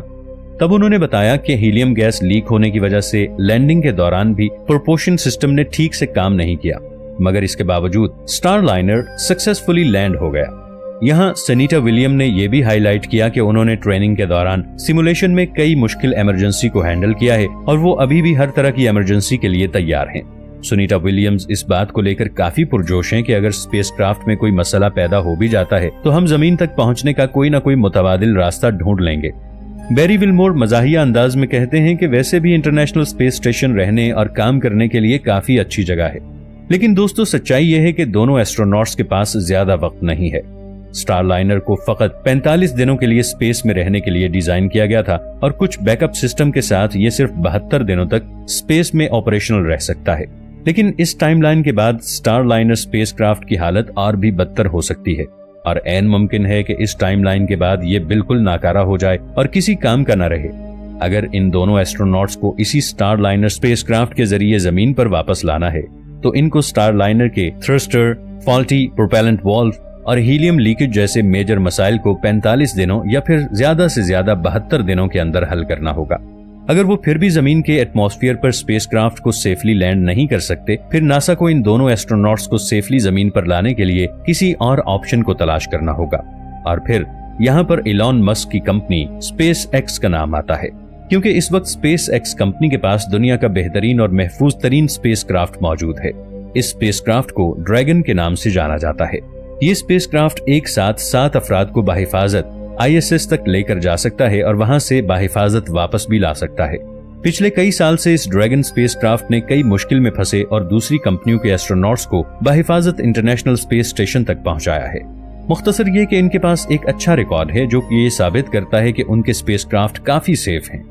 तब उन्होंने बताया कि हीलियम गैस लीक होने की वजह से लैंडिंग के दौरान भी प्रोपोर्शन सिस्टम ने ठीक से काम नहीं किया, मगर इसके बावजूद स्टारलाइनर सक्सेसफुली लैंड हो गया। यहाँ सनीटा विलियम ने यह भी हाईलाइट किया कि उन्होंने ट्रेनिंग के दौरान सिमुलेशन में कई मुश्किल इमरजेंसी को हैंडल किया है और वो अभी भी हर तरह की इमरजेंसी के लिए तैयार हैं। सुनीता विलियम्स इस बात को लेकर काफी पुरजोश हैं कि अगर स्पेसक्राफ्ट में कोई मसला पैदा हो भी जाता है तो हम जमीन तक पहुंचने का कोई ना कोई मुतबादिल रास्ता ढूंढ लेंगे। बैरी विल्मोर मजाहिया अंदाज में कहते हैं कि वैसे भी इंटरनेशनल स्पेस स्टेशन रहने और काम करने के लिए काफी अच्छी जगह है, लेकिन दोस्तों सच्चाई यह है कि दोनों एस्ट्रोनॉट्स के पास ज्यादा वक्त नहीं है। स्टारलाइनर को फकत 45 दिनों के लिए स्पेस में रहने के लिए डिजाइन किया गया था और कुछ बैकअप सिस्टम के साथ ये सिर्फ 72 दिनों तक स्पेस में ऑपरेशनल रह सकता है। लेकिन इस टाइमलाइन के बाद स्टारलाइनर स्पेसक्राफ्ट की हालत और भी बदतर हो सकती है और ऐन मुमकिन है कि इस टाइमलाइन के बाद ये बिल्कुल नाकारा हो जाए और किसी काम का न रहे। अगर इन दोनों एस्ट्रोनॉट्स को इसी स्टारलाइनर स्पेसक्राफ्ट के जरिए जमीन पर वापस लाना है तो इनको स्टारलाइनर के थ्रस्टर, फॉल्टी प्रोपेलेंट वाल्व और हीलियम लीकेज जैसे मेजर मसाइल को 45 दिनों या फिर ज्यादा से ज्यादा 72 दिनों के अंदर हल करना होगा। अगर वो फिर भी जमीन के एटमॉस्फेयर पर स्पेसक्राफ्ट को सेफली लैंड नहीं कर सकते, फिर नासा को इन दोनों एस्ट्रोनॉट्स को सेफली जमीन पर लाने के लिए किसी और ऑप्शन को तलाश करना होगा। और फिर यहाँ पर इलॉन मस्क की कंपनी स्पेस एक्स का नाम आता है, क्योंकि इस वक्त स्पेस एक्स कंपनी के पास दुनिया का बेहतरीन और महफूज तरीन स्पेसक्राफ्ट मौजूद है। इस स्पेसक्राफ्ट को ड्रैगन के नाम से जाना जाता है। ये स्पेसक्राफ्ट एक साथ 7 अफराद को बाहिफाजत आईएसएस तक लेकर जा सकता है और वहां से बाहिफाजत वापस भी ला सकता है। पिछले कई साल से इस ड्रैगन स्पेसक्राफ्ट ने कई मुश्किल में फंसे और दूसरी कंपनियों के एस्ट्रोनॉट्स को बाहिफाजत इंटरनेशनल स्पेस स्टेशन तक पहुंचाया है। मुख्तसर ये कि इनके पास एक अच्छा रिकॉर्ड है जो कि ये साबित करता है कि उनके स्पेसक्राफ्ट काफी सेफ हैं।